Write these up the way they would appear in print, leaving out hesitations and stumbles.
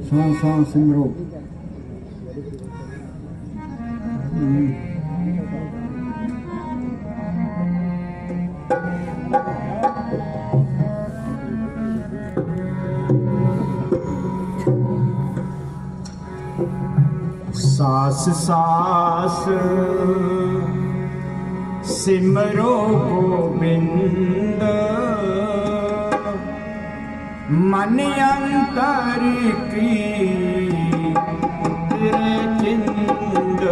सा सिमरो। सास सास सिमरो गोविंद, मन अंतर की तेरे चिंद।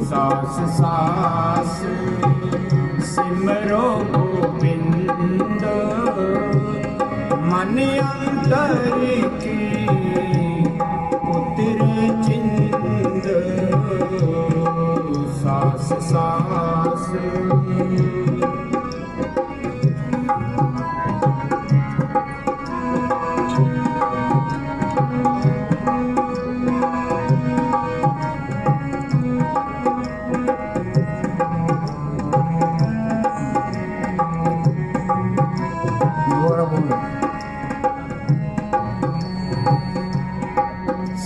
सास सास सिमरो गोविंद, मन अंतर की तेरे चिंद। सास सास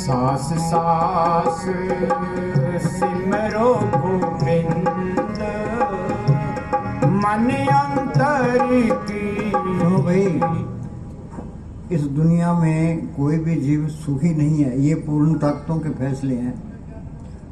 सास सास सिमरो गोविंद, मन अंतर की। तो भाई इस दुनिया में कोई भी जीव सुखी नहीं है, ये पूर्ण ताकतों के फैसले हैं।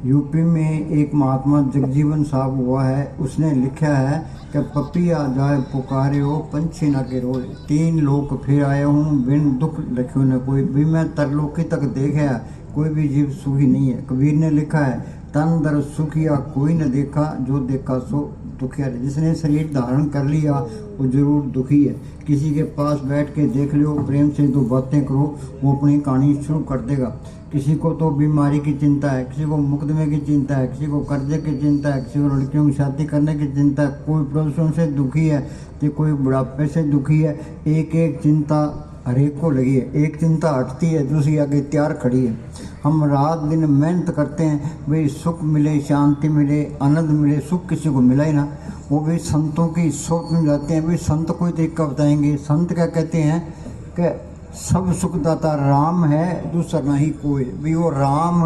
यूपी में एक महात्मा जगजीवन साहब हुआ है, उसने लिखा है कि पपिया जाए पुकारे हो पंछी ना के रोए, तीन लोक फिर आया हूँ बिन दुख लख्यो न कोई। भी मैं तरलोकी तक देखा, कोई भी जीव सुखी नहीं है। कबीर ने लिखा है तन दर सुखिया कोई न देखा, जो देखा सो दुखिया। जिसने शरीर धारण कर लिया वो जरूर दुखी है। किसी के पास बैठ के देख लो, प्रेम से दो बातें करो, वो अपनी कहानी शुरू कर देगा। किसी को तो बीमारी की चिंता है, किसी को मुकदमे की चिंता है, किसी को कर्जे की चिंता है, किसी को लड़कियों की शादी करने की चिंता है, कोई प्रदूषण से दुखी है तो कोई बुढ़ापे से दुखी है। एक एक चिंता हर एक को लगी है। एक चिंता हटती है, दूसरी आगे तैयार खड़ी है। हम रात दिन मेहनत करते हैं, भाई सुख मिले, शांति मिले, आनंद मिले। सुख किसी को मिला ही ना। वो भी संतों की सोच में जाते हैं, भाई संत कोई तरीका बताएंगे। संत क्या कहते हैं कि सब सुखदाता राम है, दूसरा नहीं कोई। भी वो राम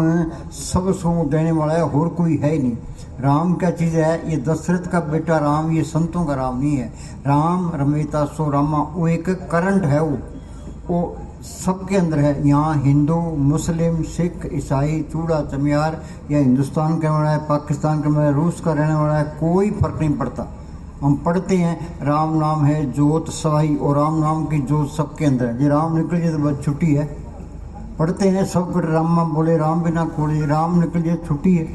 सब सुख देने वाला है, और कोई है ही नहीं। राम क्या चीज़ है? ये दशरथ का बेटा राम, ये संतों का राम नहीं है। राम रमेता सो रामा, वो एक करंट है, वो सबके अंदर है। यहाँ हिंदू, मुस्लिम, सिख, ईसाई, चूड़ा चमियार, या हिंदुस्तान का रहने वाला है, पाकिस्तान का रहने वाला है, रूस का रहने वाला है, कोई फर्क नहीं पड़ता। हम पढ़ते हैं राम नाम है जोत सवाई, और राम नाम की जोत सबके अंदर है। जो राम निकल जाए तो बस छुट्टी है। पढ़ते हैं सब कुछ राम बोले राम बिना खोले, राम निकल जाए छुट्टी है।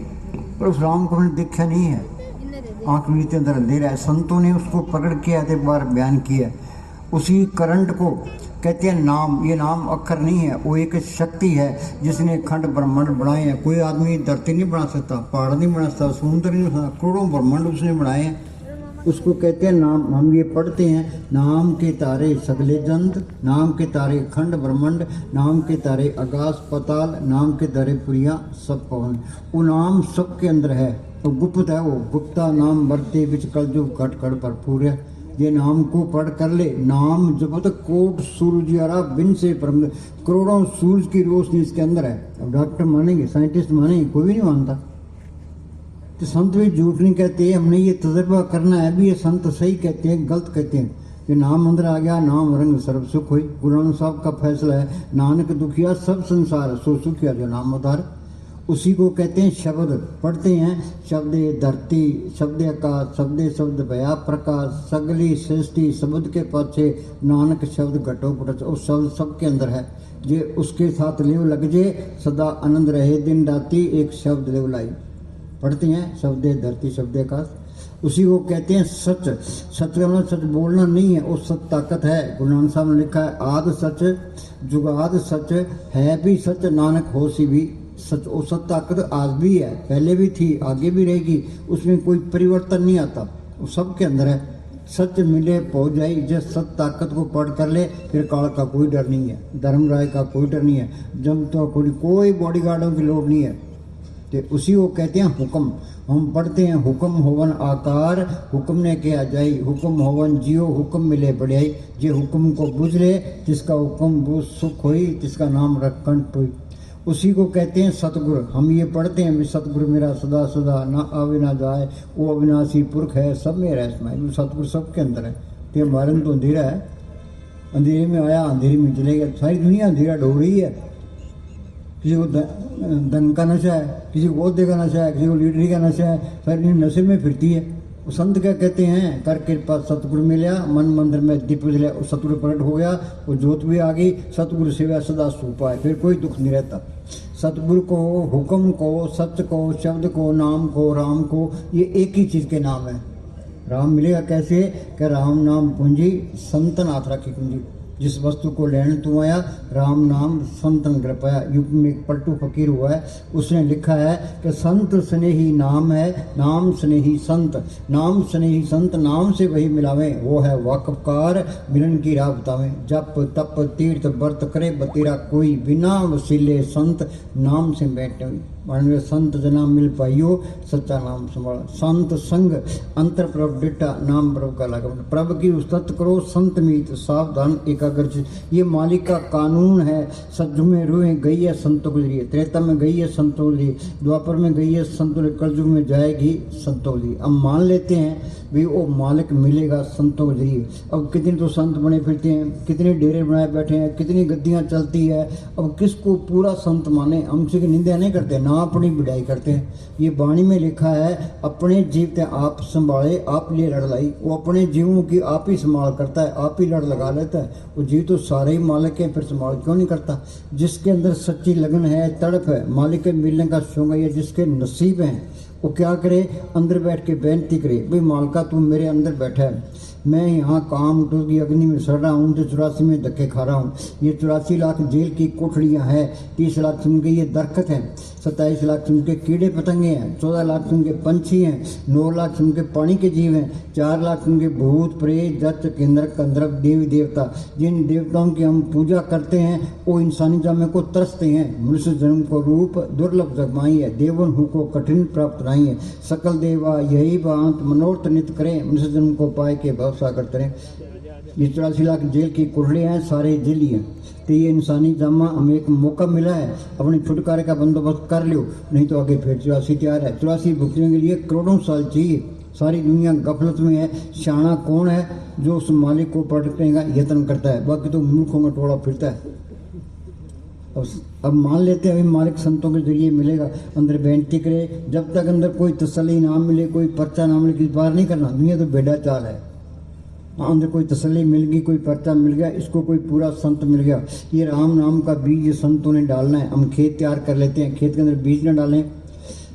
पर उस राम को हमने देखा नहीं है, आँख मीते अंदर अंधेरा है। संतों ने उसको पकड़ के एक बार बयान किया। उसी करंट को कहते हैं नाम। ये नाम अक्षर नहीं है, वो एक शक्ति है जिसने खंड ब्रह्मांड बनाए हैं। कोई आदमी धरती नहीं बना सकता, पहाड़ नहीं बना सकता, समुद्र नहीं बना सकता, करोड़ों ब्रह्मांड उसने बनाए हैं। उसको कहते हैं नाम। हम ये पढ़ते हैं नाम के तारे सगले जंत, नाम के तारे खंड ब्रह्मांड, नाम के तारे आकाश पताल, नाम के तारे पुरिया सब पवन। वो नाम सबके अंदर है, तो गुप्त है। वो गुप्ता नाम बरते बिच कल जो घट घट भरपूर है। ये नाम को पढ़ कर ले, नाम जब तक कोट सूरज यारा बिन से परम, करोड़ों सूरज की रोशनी इसके अंदर है। अब डॉक्टर मानेंगे, साइंटिस्ट मानेंगे, कोई भी नहीं मानता। तो संत भी झूठ नहीं कहते, हमने ये तजर्बा करना है। भी ये संत सही कहते हैं, गलत कहते हैं। कि नाम अंदर आ गया, नाम रंग सर्व सुख हुई। गुरु नानक साहब का फैसला है, नानक दुखिया सब संसार सो सुखिया जो नाम उधार। उसी को कहते हैं शब्द। पढ़ते हैं शब्द धरती, शब्द आकाश, शब्द भया प्रकाश, सगली सृष्टि शब्द के पाछे नानक शब्द घटो पुट। उस शब्द सबके अंदर है। जे उसके साथ लेव लग जे, सदा आनंद रहे दिन राती, एक शब्द लेव लाई। पढ़ते हैं शब्द धरती, शब्द आकाश। उसी को कहते हैं सच। सच का मतलब सच बोलना नहीं है, वो सच ताकत है। गुरु नानक साहब ने लिखा है आद सच जुगाद सच, है भी सच नानक होशी भी सच। वो सच ताकत आज भी है, पहले भी थी, आगे भी रहेगी। उसमें कोई परिवर्तन नहीं आता, वो सबके अंदर है। सच मिले पहुँच जाए। जिस सच ताकत को पढ़ कर ले, फिर काल का कोई डर नहीं है, धर्मराय का कोई डर नहीं है, जब तो कोई बॉडीगार्डों की लोड़ नहीं है। तो उसी को कहते हैं हुक्म। हम पढ़ते हैं हुक्म होवन आकार, हुक्म ने किया जाई, हुक्म होवन जियो, हुक्म मिले बढ़ियाई। जे हुक्म को बुझ ले, जिसका हुक्म बुझ सुख होई, जिसका नाम रख कंठ हुई। उसी को कहते हैं सतगुरु। हम ये पढ़ते हैं भी सतगुरु मेरा सदा सदा ना आवे ना जाए, वो अविनाशी पुरख है सब में रह समाये। सतगुरु सबके अंदर है। तो हमारे में तो अंधेरा है, अंधेरे में आया अंधेरे में चले गया। सारी दुनिया अंधेरा ढो रही है। किसी को धन का नशा है, किसी को ओहदे का नशा है, किसी को लीडरी का नशा है, सारी दुनिया नशे में फिरती है। वो संत क्या कहते हैं, कर कृपा सतगुरु मिला, मन मंदिर में दीप जला, वो सतगुरु प्रकट हो गया, वो जोत भी आ गई। सतगुरु सेवा सदा सूपा है, फिर कोई दुख नहीं रहता। सतगुरु को, हुक्म को, सत्य को, शब्द को, नाम को, राम को, ये एक ही चीज़ के नाम है। राम मिलेगा कैसे, कि राम नाम पूंजी संतन हाथ राखी कुंजी। जिस वस्तु को लेने तू आया, राम नाम संतन कृपया। यूपी में एक पलटू फकीर हुआ है, उसने लिखा है कि संत स्नेही नाम है, नाम स्नेही संत, नाम स्नेही संत, नाम से वही मिलावे, वो है वाकफकार, मिलन की राह बतावे। जप तप तीर्थ व्रत करे बतेरा कोई, बिना वसीले संत नाम से बैठे। मानवे संत जना मिल पाइयो, सच्चा नाम संभाला। संत संग अंतर प्रभ डिटा, नाम प्रभु का लगा। प्रभु की उस्तत करो संत मीत, सावधान एकाग्र। ये मालिक का कानून है। सज्जु में रुए गई है संतों के लिए, त्रेता में गई है संतों के लिए, द्वापर में गई है संतों के लिए, कलयुग में जाएगी संतों के लिए। अब मान लेते हैं भी वो मालिक मिलेगा संतों के जरिए। अब कितने तो संत बने फिरते हैं, कितने डेरे बनाए बैठे हैं, कितनी गद्दियाँ चलती है। अब किसको पूरा संत माने, हमसे की निंदा नहीं करते, ना अपनी बढ़ाई करते हैं। ये वाणी में लिखा है, अपने जीव ते आप संभाले, आप लिए लड़ लाई। वो अपने जीवों की आप ही संभाल करता है, आप ही लड़ लगा लेता है। वो जीव तो सारे ही मालिक है, फिर संभाल क्यों नहीं करता। जिसके अंदर सच्ची लगन है, तड़प है, मालिक के मिलने का शौक है, जिसके नसीब हैं, वो क्या करे, अंदर बैठ के बेनती करे, भाई मालका तू मेरे अंदर बैठा है, मैं यहाँ काम उठो की अग्नि में सड़ रहा हूँ, तो 84 में धक्के खा रहा हूँ। ये 84 लाख जेल की कोठड़ियाँ हैं, 30 लाख सुन के ये दरख्त हैं, 27 लाख सुन के कीड़े पतंगे हैं, 14 लाख सुन के पंछी हैं, 9 लाख सुन के पानी के जीव हैं, 4 लाख सुन के भूत प्रेत जच केंद्र कंद्रव देवी देवता। जिन देवताओं की हम पूजा करते हैं वो इंसानी जन्म को तरसते हैं। मनुष्य जन्म को रूप दुर्लभ जगमाई है, देवन हु को कठिन प्राप्त नहीं है। सकल देवा यही बात मनोरथ नित करें, मनुष्य जन्म को पाए के भरोसा करते रहे। ये 84 लाख जेल की कुर्ड़े हैं, सारे जेली हैं। तो ये इंसानी जामा हमें एक मौका मिला है, अपने छुटकारे का बंदोबस्त कर लो, नहीं तो आगे फिर 84 तैयार है। 84 भुगतने के लिए करोड़ों साल चाहिए। सारी दुनिया गफलत में है। शाना कौन है, जो उस मालिक को पकड़ने का यत्न करता है, बाकी तो मूर्खों में टोला फिरता है। अब मान लेते हैं अभी मालिक संतों के जरिए मिलेगा, अंदर बेनती करे। जब तक अंदर कोई तसल्ली ना मिले, कोई पर्चा ना मिले, किसी बार नहीं करना। दुनिया तो बेड़ा चाल है। अंदर कोई तसल्ली मिल गई, कोई पर्चा मिल गया, इसको कोई पूरा संत मिल गया। ये राम नाम का बीज संतों ने डालना है। हम खेत तैयार कर लेते हैं, खेत के अंदर बीज न डालें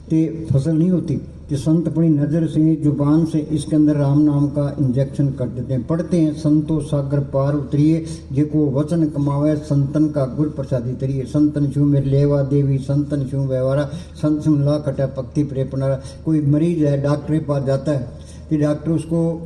तो फसल नहीं होती। कि संत अपनी नज़र से, जुबान से इसके अंदर राम नाम का इंजेक्शन कर देते हैं। पढ़ते हैं, संतो सागर पार उतरिए, जेको वचन कमावे संतन का गुर प्रसादी तरिए। संतन छू मेरे लेवा देवी, संतन छू व्यवहारा, संत सुन ला कटा पक्ति प्रेपनारा। कोई मरीज है, डॉक्टर के पास जाता है तो डॉक्टर उसको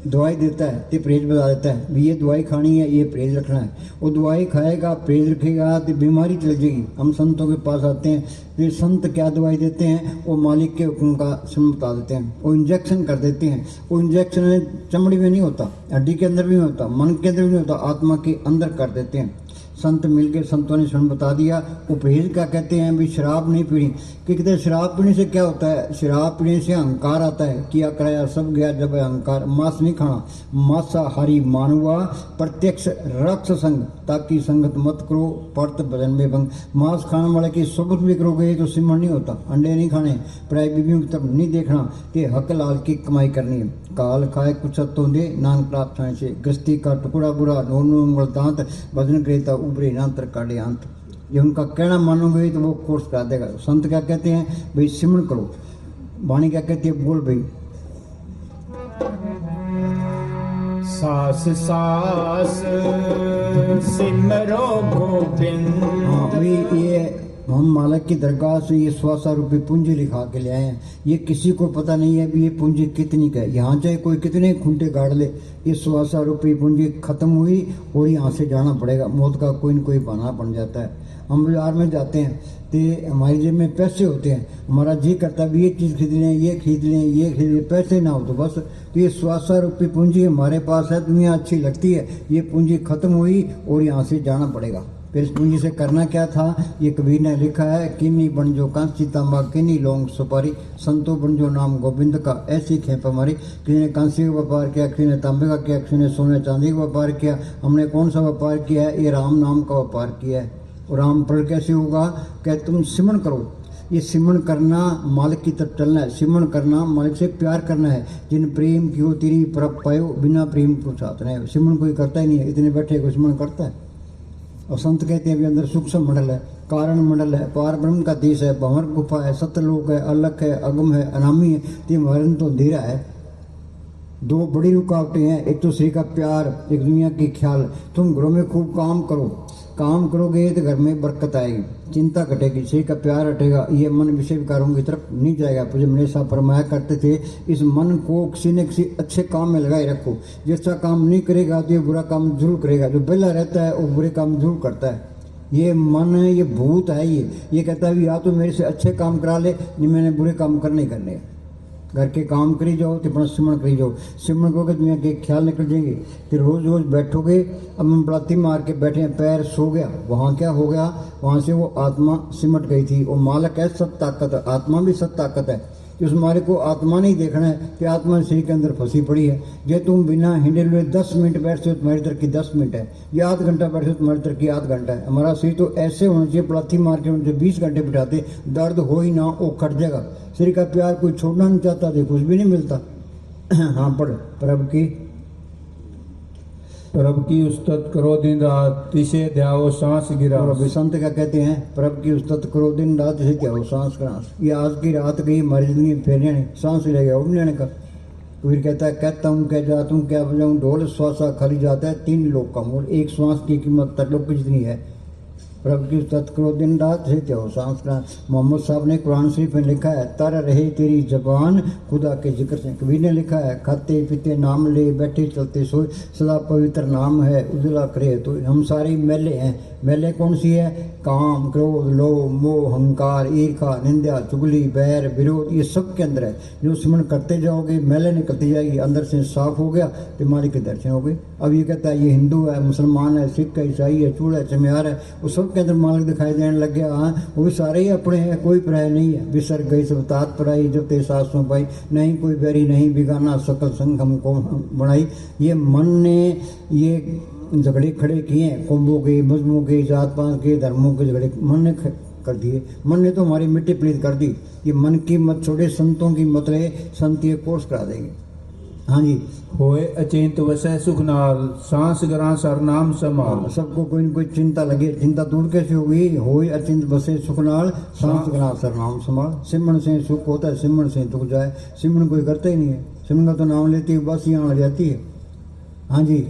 दवाई देता है तो परहेज बता देता है भी ये दवाई खानी है, ये परहेज रखना है। वो दवाई खाएगा, परहेज रखेगा तो बीमारी चल जाएगी। हम संतों के पास आते हैं तो संत क्या दवाई देते हैं, वो मालिक के हुक्म का सुन बता देते हैं। वो इंजेक्शन कर देते हैं। वो इंजेक्शन चमड़ी में नहीं होता, हड्डी के अंदर भी नहीं होता, मन के अंदर भी नहीं होता, आत्मा के अंदर कर देते हैं। संत मिलके संतों ने सुन बता दिया। वो परहेज क्या कहते हैं भी शराब नहीं पीनी। कि कहते हैं शराब पीने से क्या होता है, शराब पीने से अहंकार आता है। किया कराया सब गया जब अहंकार। मांस नहीं खाना, मांसाहारी मानवा प्रत्यक्ष रक्त संग, ताकि संगत मत करो पर्त भजन में भंग। मांस खाने वाले की सोबत भी करोगे तो सिमरण नहीं होता। अंडे नहीं खाने, प्राय बीवियों की तरफ नहीं देखना, कि हक लाल की कमाई करनी है। काल खाए कुछ सत्तों दे, नान प्राप्त होने से। गृहस्थी का टुकड़ा बुरा, नोनो उंगल दांत, भजन क्रेता उबरे नांतर काटे अंत। ये उनका कहना मानोगे तो वो कोर्स करा देगा। संत क्या कहते हैं भाई सिमरण करो। वाणी क्या कहती है, बोल भाई। सास सास सिमरो गोविंद। हाँ भाई, ये हम मालिक की दरगाह से ये 100 रुपये पूंजी लिखा के ले आए हैं। ये किसी को पता नहीं है भी ये पूंजी कितनी का है। यहाँ चाहे कोई कितने खूंटे गाड़ ले, ये 100 रुपये पूंजी खत्म हुई और यहाँ से जाना पड़ेगा। मौत का कोई न कोई बहाना बन जाता है। हम बाजार में जाते हैं तो हमारी जेब में पैसे होते हैं, हमारा जी करता है ये चीज़ खरीद लें, ये खरीद लें, ये खरीद लें, पैसे ना हो तो बस। तो ये स्वासा रूपी पूंजी हमारे पास है, दुनिया अच्छी लगती है, ये पूंजी खत्म हुई और यहाँ से जाना पड़ेगा। फिर इस पूंजी से करना क्या था, ये कबीर ने लिखा है, किन्नी बन जो कांसी तांबा, किन्नी लौंग सुपारी, संतो बन जो नाम गोविंद का, ऐसी खेप हमारी। किसी ने कांसी का व्यापार किया, किसी ने तांबे का किया, किसी ने सोने चांदी का व्यापार किया, हमने कौन सा व्यापार किया है, ये राम नाम का व्यापार किया है। और राम पर कैसे होगा, क्या तुम सिमरन करो, ये सिमरन करना मालिक की तरफ चलना है, सिमरन करना मालिक से प्यार करना है। जिन प्रेम की हो तेरी परप पायो, बिना प्रेम को साथ नहीं। सिमरन कोई करता ही नहीं है, इतने बैठे को सिमरन करता है। और संत कहते हैं भी अंदर सूक्ष्म मंडल है, कारण मंडल है, पार ब्रह्म का देश है, भंवर गुफा है, सत्यलोक है, अलख है, अगम है, अनामी है, तीन तो अंधेरा है। दो बड़ी रुकावटें हैं, एक तो श्री का प्यार, एक दुनिया की ख्याल। तुम घरों में खूब काम करो, काम करोगे तो घर में बरकत आएगी, चिंता घटेगी, श्री का प्यार हटेगा, ये मन विषय विकारों की तरफ नहीं जाएगा। पूज्य मनीष साहब फरमाया करते थे, इस मन को किसी न किसी अच्छे काम में लगाए रखो। जैसा काम नहीं करेगा तो ये बुरा काम जरूर करेगा, जो बेला रहता है वो बुरे काम जरूर करता है। ये मन, ये भूत है, ये कहता है या तो मेरे से अच्छे काम करा ले, नहीं मैंने बुरे काम करने ही करने। घर के काम करी जाओ तो अपना सिमरन करी जाओ, सिमरन करोगे दुनिया के ख्याल निकल जाएंगे। फिर रोज रोज बैठोगे, अब हम बलाती मार के बैठे हैं, पैर सो गया, वहाँ क्या हो गया, वहाँ से वो आत्मा सिमट गई थी। वो मालक है सत ताकत है, आत्मा भी सत ताकत है। उस मारे को आत्मा नहीं देखना है कि आत्मा शरीर के अंदर फंसी पड़ी है। जे तुम बिना हिंडे हुए 10 मिनट बैठते हो तुम्हारी तरक्की 10 मिनट है, या आध घंटा बैठते हो तुम्हारी तरक्की आध घंटा है। हमारा शरीर तो ऐसे होना चाहिए, पलाथी मार के उनसे 20 घंटे बिठाते, दर्द हो ही ना, वो कट जाएगा। शरीर का प्यार कोई छोड़ना नहीं चाहता तो कुछ भी नहीं मिलता। हाँ पढ़, प्रभु की उस्तत करो दिन रात, तिसे ध्याओ सांस गिरा। और अभी संत क्या कहते हैं, प्रभु की उस्तत करो दिन रात, इसे क्या हो सांस ग्रास। ये आज की रात गई, हमारी जिंदगी फेरने नहीं, सांस ले गया वो लेने का। कबीर कहता है, कहता हूँ क्या जाता हूँ क्या बजाऊँ ढोल, श्वासा खाली जाता है 3 लोग का मोल, एक श्वास की कीमत तरलोक की जितनी है। प्रभु की उस्तत करो दिन रात, इसे क्या हो सांस ग्रास। मोहम्मद साहब ने कुरान शरीफ में लिखा है, तर रहे तेरी जबान खुदा के जिक्र से। कबीर ने लिखा है, खाते पीते नाम ले, बैठे चलते सोए, सदा पवित्र नाम है, उजला करे तो। हम सारे मैले हैं, मैले कौन सी है, काम, क्रोध, लोभ, मोह, अहंकार, ईर्खा, निंदा, चुगली, बैर, विरोध, ये सब के अंदर है। जो सिमरन करते जाओगे मैले निकलती जाएगी, अंदर से साफ हो गया तो मालिक के दर्शन हो गए। अब ये कहता है ये हिंदू है, मुसलमान है, सिख है, ईसाई है, चूड़ा है, चमियार है, वो सब के अंदर मालिक दिखाई देने लग गया। हाँ वो भी सारे ही अपने हैं, कोई पराय नहीं है। बिसर गई सब तात पराई, जब ते सासों पाई, नहीं कोई बैरी नहीं बिगाना, सकल संग हमको बनाई। ये मन ने ये झगड़े खड़े किए हैं, कौमों के, मजहबों के, जात पात के, धर्मों के झगड़े मन ने कर दिए। मन ने तो हमारी मिट्टी पलीत कर दी। ये मन की मत छोड़े, संतों की मत रहे, संत ये कोर्स करा देंगे। हाँ जी, होए अचिंत वसै सुख नाल, सांस गरा सर नाम समाल। सबको कोई न कोई चिंता लगे, चिंता दूर कैसे होगी, होए अचिंत बसे सुख नाल, सांस गरा सर नाम संभाल। सिमरन से सुख होता है, सिमरन से दुख जाए। सिमरन कोई करता ही नहीं है, सिमरन का तो नाम लेती है बस यहाँ आ जाती है। हाँ जी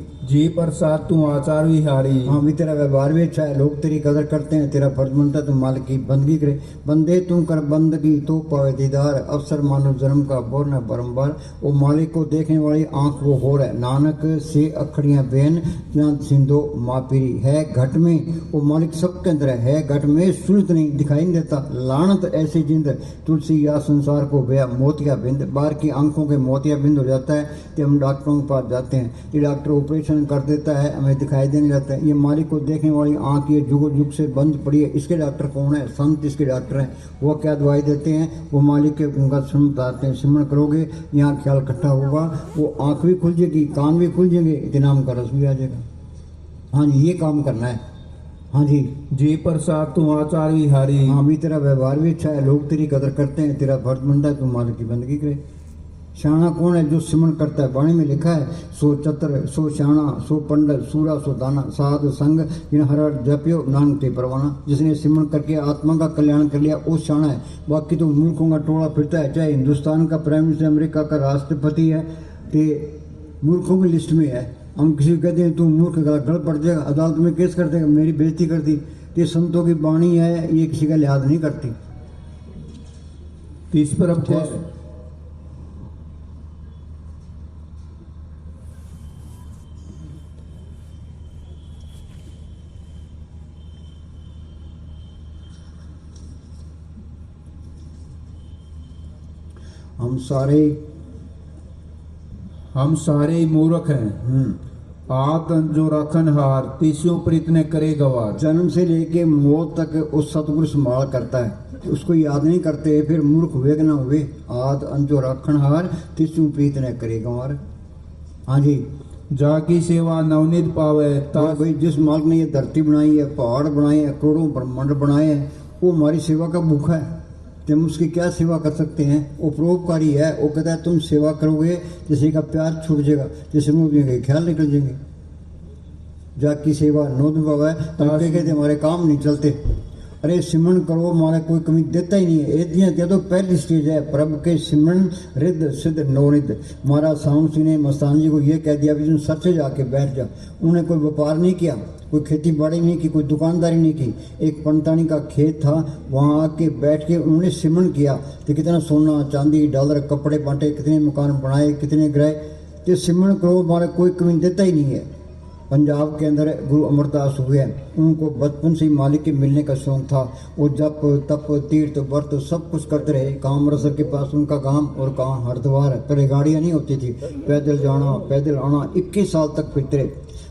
प्रसाद तू आचार विहारी। हाँ भी तेरा व्यवहार भी अच्छा है, लोग तेरी कदर करते हैं, तेरा फर्ज बनता है तुम मालिक की बंदगी करे। बंदे तू कर बंदगी तो पावे दीदार, अवसर मानव जन्म का बोर न बारंबार। वो मालिक को देखने वाली आंख वो हो रहा है, नानक से अखड़ियां बेन जहाँ सिंधो मापीरी है। घट में वो मालिक सबके अंदर है, घट में सूरत नहीं दिखाई नहीं देता। लानत ऐसी जिंद तुलसी या संसार को बया मोतिया बिंद। बाहर की आंखों के मोतिया बिंद हो जाता है तो हम डॉक्टरों के पास जाते हैं, ये डॉक्टर ऑपरेशन कर देता है, हमें दिखाई देने लगता है। ये मालिक को देखने वाली आंख ये जुगो जुग से बंद पड़ी है, इसके डॉक्टर कौन है, संत इसके डॉक्टर हैं। वो क्या दवाई देते हैं, वो मालिक के उनका सुन बताते हैं। सिमरन करोगे यहाँ ख्याल इकट्ठा होगा, वो आंख भी खुल जाएगी, कान भी खुल जाएंगे, इतनाम का रस भी आ जाएगा। हाँ जी ये काम करना है। हाँ जी प्रसाद तू आचार विहारी। हाँ भी तेरा व्यवहार भी अच्छा है, लोग तेरी कदर करते हैं, तेरा फर्ज बनता है तुम मालिक की बंदगी करे। श्याणा कौन है, जो सिमरन करता है। वाणी में लिखा है, सो चतर सो श्याणा, सो पंडित सूरा सो दाना, साध संग जिन हर जप्यो नानक ते परवाना। जिसने सिमरन करके आत्मा का कल्याण कर लिया वो श्याणा है। बाकी तो मूर्खों का टोला फिरता है, चाहे हिंदुस्तान का प्राइम मिनिस्टर, अमेरिका का राष्ट्रपति है, तो मूर्खों की लिस्ट में है। हम किसी को कहते हैं तू मूर्ख, गल पड़ जाएगा, अदालत में केस कर देगा, मेरी बेइज्जती कर दी। ये संतों की वाणी है, ये किसी का लिहाज नहीं करती। इस पर अब हम सारे मूर्ख हैं। आत जो राखन हार तीसों प्रीत ने करे गवार। जन्म से लेके मौत तक उस सतगुरु संभाल करता है, उसको याद नहीं करते, फिर मूर्ख हुए कि ना हुए। आद अंजो राखन हार तीसों प्रीत ने करे गवार। हाँ जी, जाकी सेवा नवनीत पावे तो भाई जिस मालिक ने ये धरती बनाई है, पहाड़ बनाए हैं, करोड़ों ब्रह्मांड बनाए हैं, वो हमारी सेवा का भूखा है। तो हम उसकी क्या सेवा कर सकते हैं? वो परोपकारी है। वो कहता है तुम सेवा करोगे किसी का प्यार छूट जाएगा, जिससे मुँह ख्याल निकल जाएंगे। जाकी सेवा नोद बाबा है, तो कहते हमारे काम नहीं चलते। अरे सिमरन करो, हमारा कोई कमी देता ही नहीं है। ये तो पहली स्टेज है प्रभु के सिमरन रिद्ध सिद्ध नवनिध। महाराज साउंड सिंह ने मस्तान जी को ये कह दिया भी तुम सर से जाके बैठ जा। उन्हें कोई व्यापार नहीं किया, कोई खेती बाड़ी नहीं की, कोई दुकानदारी नहीं की। एक पंतानी का खेत था, वहाँ आके बैठ के उन्होंने सिमरन किया। तो कितना सोना चांदी डॉलर कपड़े बांटे, कितने मकान बनाए, कितने गृह। तो सिमरन करो, हमारा कोई कमी देता ही नहीं है। पंजाब के अंदर गुरु अमरदास हुए हैं, उनको बचपन से ही मालिक के मिलने का शौक था। वो जप तप तीर्थ व्रत सब कुछ करते रहे। काम रसर के पास उनका गांव और कहाँ हरिद्वार। पहले गाड़ियाँ नहीं होती थी, पैदल जाना पैदल आना। 21 साल तक फिरते रहे,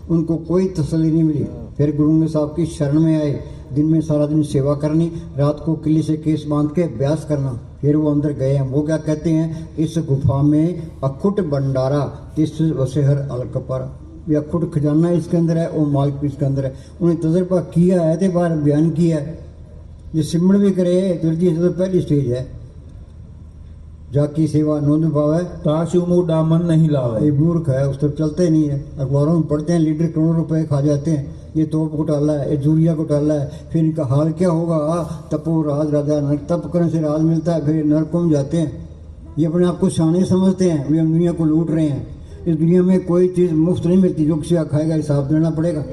उनको कोई तसल्ली नहीं मिली। फिर गुरु साहब की शरण में आए। दिन में सारा दिन सेवा करनी, रात को किले से केस बांध के अभ्यास करना। फिर वो अंदर गए हैं। वो क्या कहते हैं, इस गुफा में अखुट भंडारा तिस वसेहर अलकपारा। ये अखुट खजाना इसके अंदर है, वो मालिक भी इसके अंदर है। उन्हें तजर्बा किया है, तो बार बयान किया है। ये सिमरन भी करे तो पहली स्टेज है। जाकी सेवा नोंद पावे ताशु मुंह मन नहीं लावे। ये मूर्ख है, उस तरफ चलते नहीं है। अखबारों में पढ़ते हैं लीडर करोड़ों रुपए खा जाते हैं, ये तोप घोटाला है, ये जूरिया घोटाला है। फिर इनका हाल क्या होगा? तपो राज राजा नरक, तप करने से राज मिलता है, फिर नरकों में जाते हैं। ये अपने आप को शाने समझते हैं, वे हम दुनिया को लूट रहे हैं। इस दुनिया में कोई चीज़ मुफ्त नहीं मिलती, जो किसी खाएगा हिसाब देना पड़ेगा।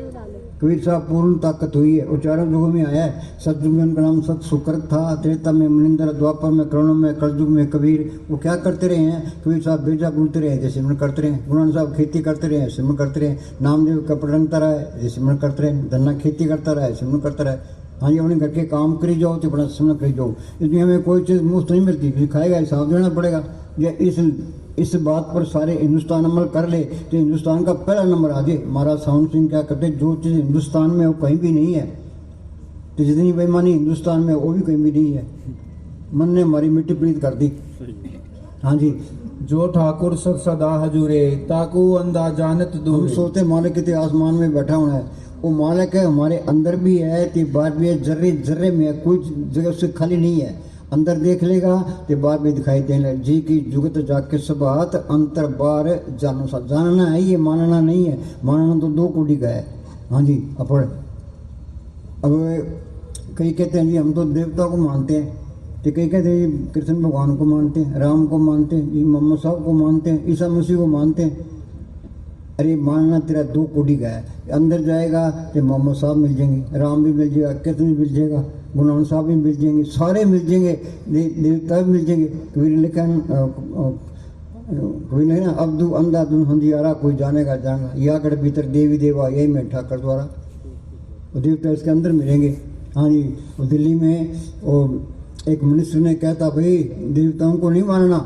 कबीर साहब पूर्ण ताकत हुई है, वो चारों युगों में आया है। सतयुग में उनका नाम सत सुकृत था, त्रेता में मनिंदर, द्वापर में करुण में, कलयुग में कबीर। वो क्या करते रहे हैं? कबीर साहब बेजा बुनते रहे, जैसे सिमरन करते रहे। गुरु साहब खेती करते रहे, सिमरन करते रहे। नामदेव कपड़े रंगता रहा है, जैसे सिमरन करते रहे। धन्ना खेती करता रहा है, सिमरन करता रहा है। हाँ जी, अपने घर के काम करी जाओ तो अपना सिमरन करी जाओ। इस दुनिया में कोई चीज़ मुफ्त नहीं मिलती, खाएगा हिसाब देना पड़ेगा। ये इस बात पर सारे हिंदुस्तान अमल कर ले तो हिंदुस्तान का पहला नंबर आ जाए। महाराज साउंड सिंह क्या करते, जो चीज़ हिंदुस्तान में वो कहीं भी नहीं है, तो जितनी बेईमानी हिंदुस्तान में वो भी कहीं भी नहीं है। मन ने हमारी मिट्टी प्रीत कर दी। हाँ जी, जो ठाकुर सर सदा हजूरे ताकू अंदा जानत हम दूरे। सोते मालिक के आसमान में बैठा होना है, वो मालिक है हमारे अंदर भी है, तो बाहर भी है, जर्रे जर्रे में है, कोई जगह उससे खाली नहीं है। अंदर देख लेगा तो बाहर भी दिखाई देने लगे। जी की जुगत जाके सब हाथ अंतर बार जानो सा। जानना है, ये मानना नहीं है। मानना तो 2 कोटि का है। हाँ जी, अपड़ अब कई कहते हैं जी हम तो देवता को मानते हैं, तो कई कहते हैं जी कृष्ण भगवान को मानते हैं, राम को मानते हैं, जी मोहम्मद साहब को मानते हैं, ईसा मसीह को मानते हैं। अरे मानना तेरा 2 कोटि का है। अंदर जाएगा तो मोहम्मद साहब मिल जाएंगे, राम भी मिल जाएगा, कृष्ण भी मिल जाएगा, गुरु साहब भी मिल जाएंगे, सारे मिल जाएंगे, देवता भी मिल जाएंगे। कबीर लेकिन कोई नहीं ना, अब्दू अंधा दुन हंदियारा कोई जानेगा जाना। या कर भीतर देवी देवा यही में ठाकर द्वारा, वो देवता इसके अंदर मिलेंगे। हाँ जी, वो दिल्ली में वो एक मिनिस्टर ने कहता भाई देवताओं को नहीं मानना,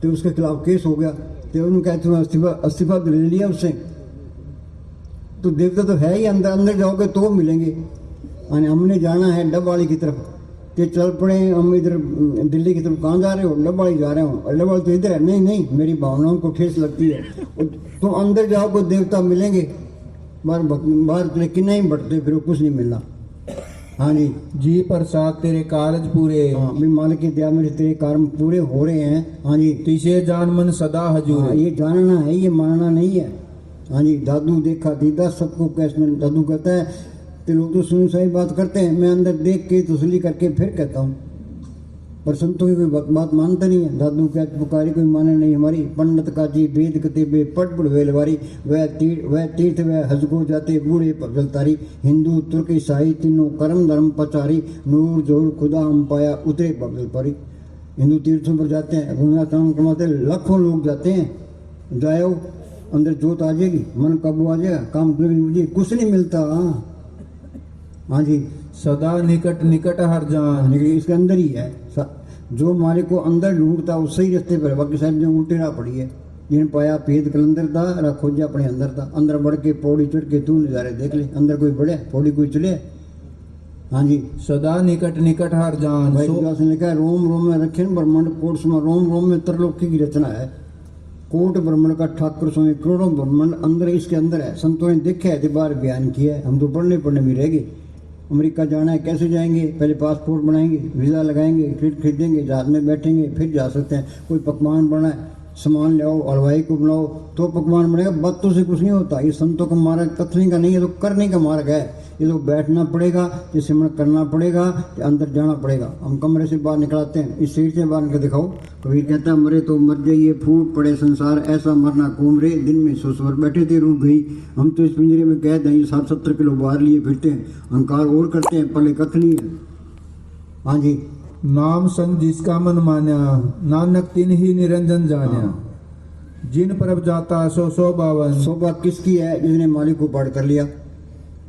तो उसके खिलाफ केस हो गया। तो उन्होंने कहा तुम्हें इस्तीफा ले लिया उससे। तो देवता तो है ही अंदर, अंदर जाओगे तो मिलेंगे। यानी हमने जाना है डबवाली की तरफ, तो चल पड़े हम इधर दिल्ली की तरफ। कहाँ जा रहे हो? डबवाली जा रहे हो। डबवाली तो इधर है। नहीं नहीं, मेरी भावनाओं को ठेस लगती है। तो अंदर जाओगे देवता मिलेंगे, बाहर लेकिन नहीं बढ़ते फिर कुछ नहीं मिलना। हाँ जी प्रसाद तेरे कारज पूरे। हाँ भी मालिक की दया में तेरे कार्य पूरे हो रहे हैं। हाँ जी, तीसरे जान मन सदा हजूर। हाँ, ये जानना है, ये मानना नहीं है। हाँ जी, दादू देखा दीदा सबको कैसे। दादू कहता है तो लोग तो सुनी सही बात करते हैं, मैं अंदर देख के तसली करके फिर कहता हूँ। पर संतों की कोई बात मानता नहीं है। दादू क्या पुकारी कोई माने नहीं हमारी। पंडित का जी वेद कतेबे पट बुढ़ वेलवारी, वह तीर्थ वह हजगो जाते बूढ़े पगल तारी। हिंदू तुर्क ईसाई तीनों कर्म धर्म पचारी, नूर जोर खुदा हम पाया उतरे पगल पारी। हिंदू तीर्थों पर जाते हैं, गुना काम कमाते, लाखों लोग जाते हैं। जाओ अंदर जोत आ जाएगी, मन काबू आ जाएगा, काम कुछ नहीं मिलता। हाँ जी, सदा निकट निकट हर जान। इसके अंदर ही है। जो मालिक को अंदर ढूंढता वो सही रास्ते पर, बाकी सारी जो उल्टे राह पड़ी है। जिन पाया पेद कलंदर था रा खोजा अपने अंदर था, अंदर बढ़ के पौड़ी चढ़ के तू नजारे देख ले, अंदर कोई बढ़े पौड़ी कोई चले। हाँ जी, सदा निकट निकट हर जान भाई दास ने लिखा है रोम रोम में रखे ब्रह्मांड कोट समा, रोम रोम में त्रिलोकी की रचना है। कोट ब्रह्मांड का ठाकुर स्वामी करोड़ों ब्रह्मांड अंदर इसके अंदर है। संतों ने देखा है, बार बयान किया है, हम तो पढ़ने में रहेंगे। अमेरिका जाना है कैसे जाएंगे? पहले पासपोर्ट बनाएंगे, वीज़ा लगाएंगे, टिकट खरीदेंगे, जहाज में बैठेंगे, फिर जा सकते हैं। कोई पकवान बना है, सामान ले आओ, हलवाई को बुलाओ तो पकवान बनेगा। बातों से कुछ नहीं होता। ये संतों का मार्ग कथने का नहीं है, तो करने का मार्ग है। ये तो बैठना पड़ेगा, ये सिमरण करना पड़ेगा, ये अंदर जाना पड़ेगा। हम कमरे से बाहर निकलाते हैं, इस सीट से बाहर निकल दिखाओ। कबीर कहता है मरे तो मर जाइए, फूट पड़े संसार ऐसा मरना कौम रे, दिन में सोसवर बैठे थे रूह गई। हम तो इस पिंजरे में कैद हैं, 60-70 किलो बाहर लिए फिरते हैं, अहंकार और करते हैं, पहले कख नहीं है। हाँ जी, नाम संग जिसका मन मान्या, नानक तिन ही निरंजन जान्या। जिन परब जाता सो शोभावन, शोभा किसकी है? जिसने मालिक को पार कर लिया।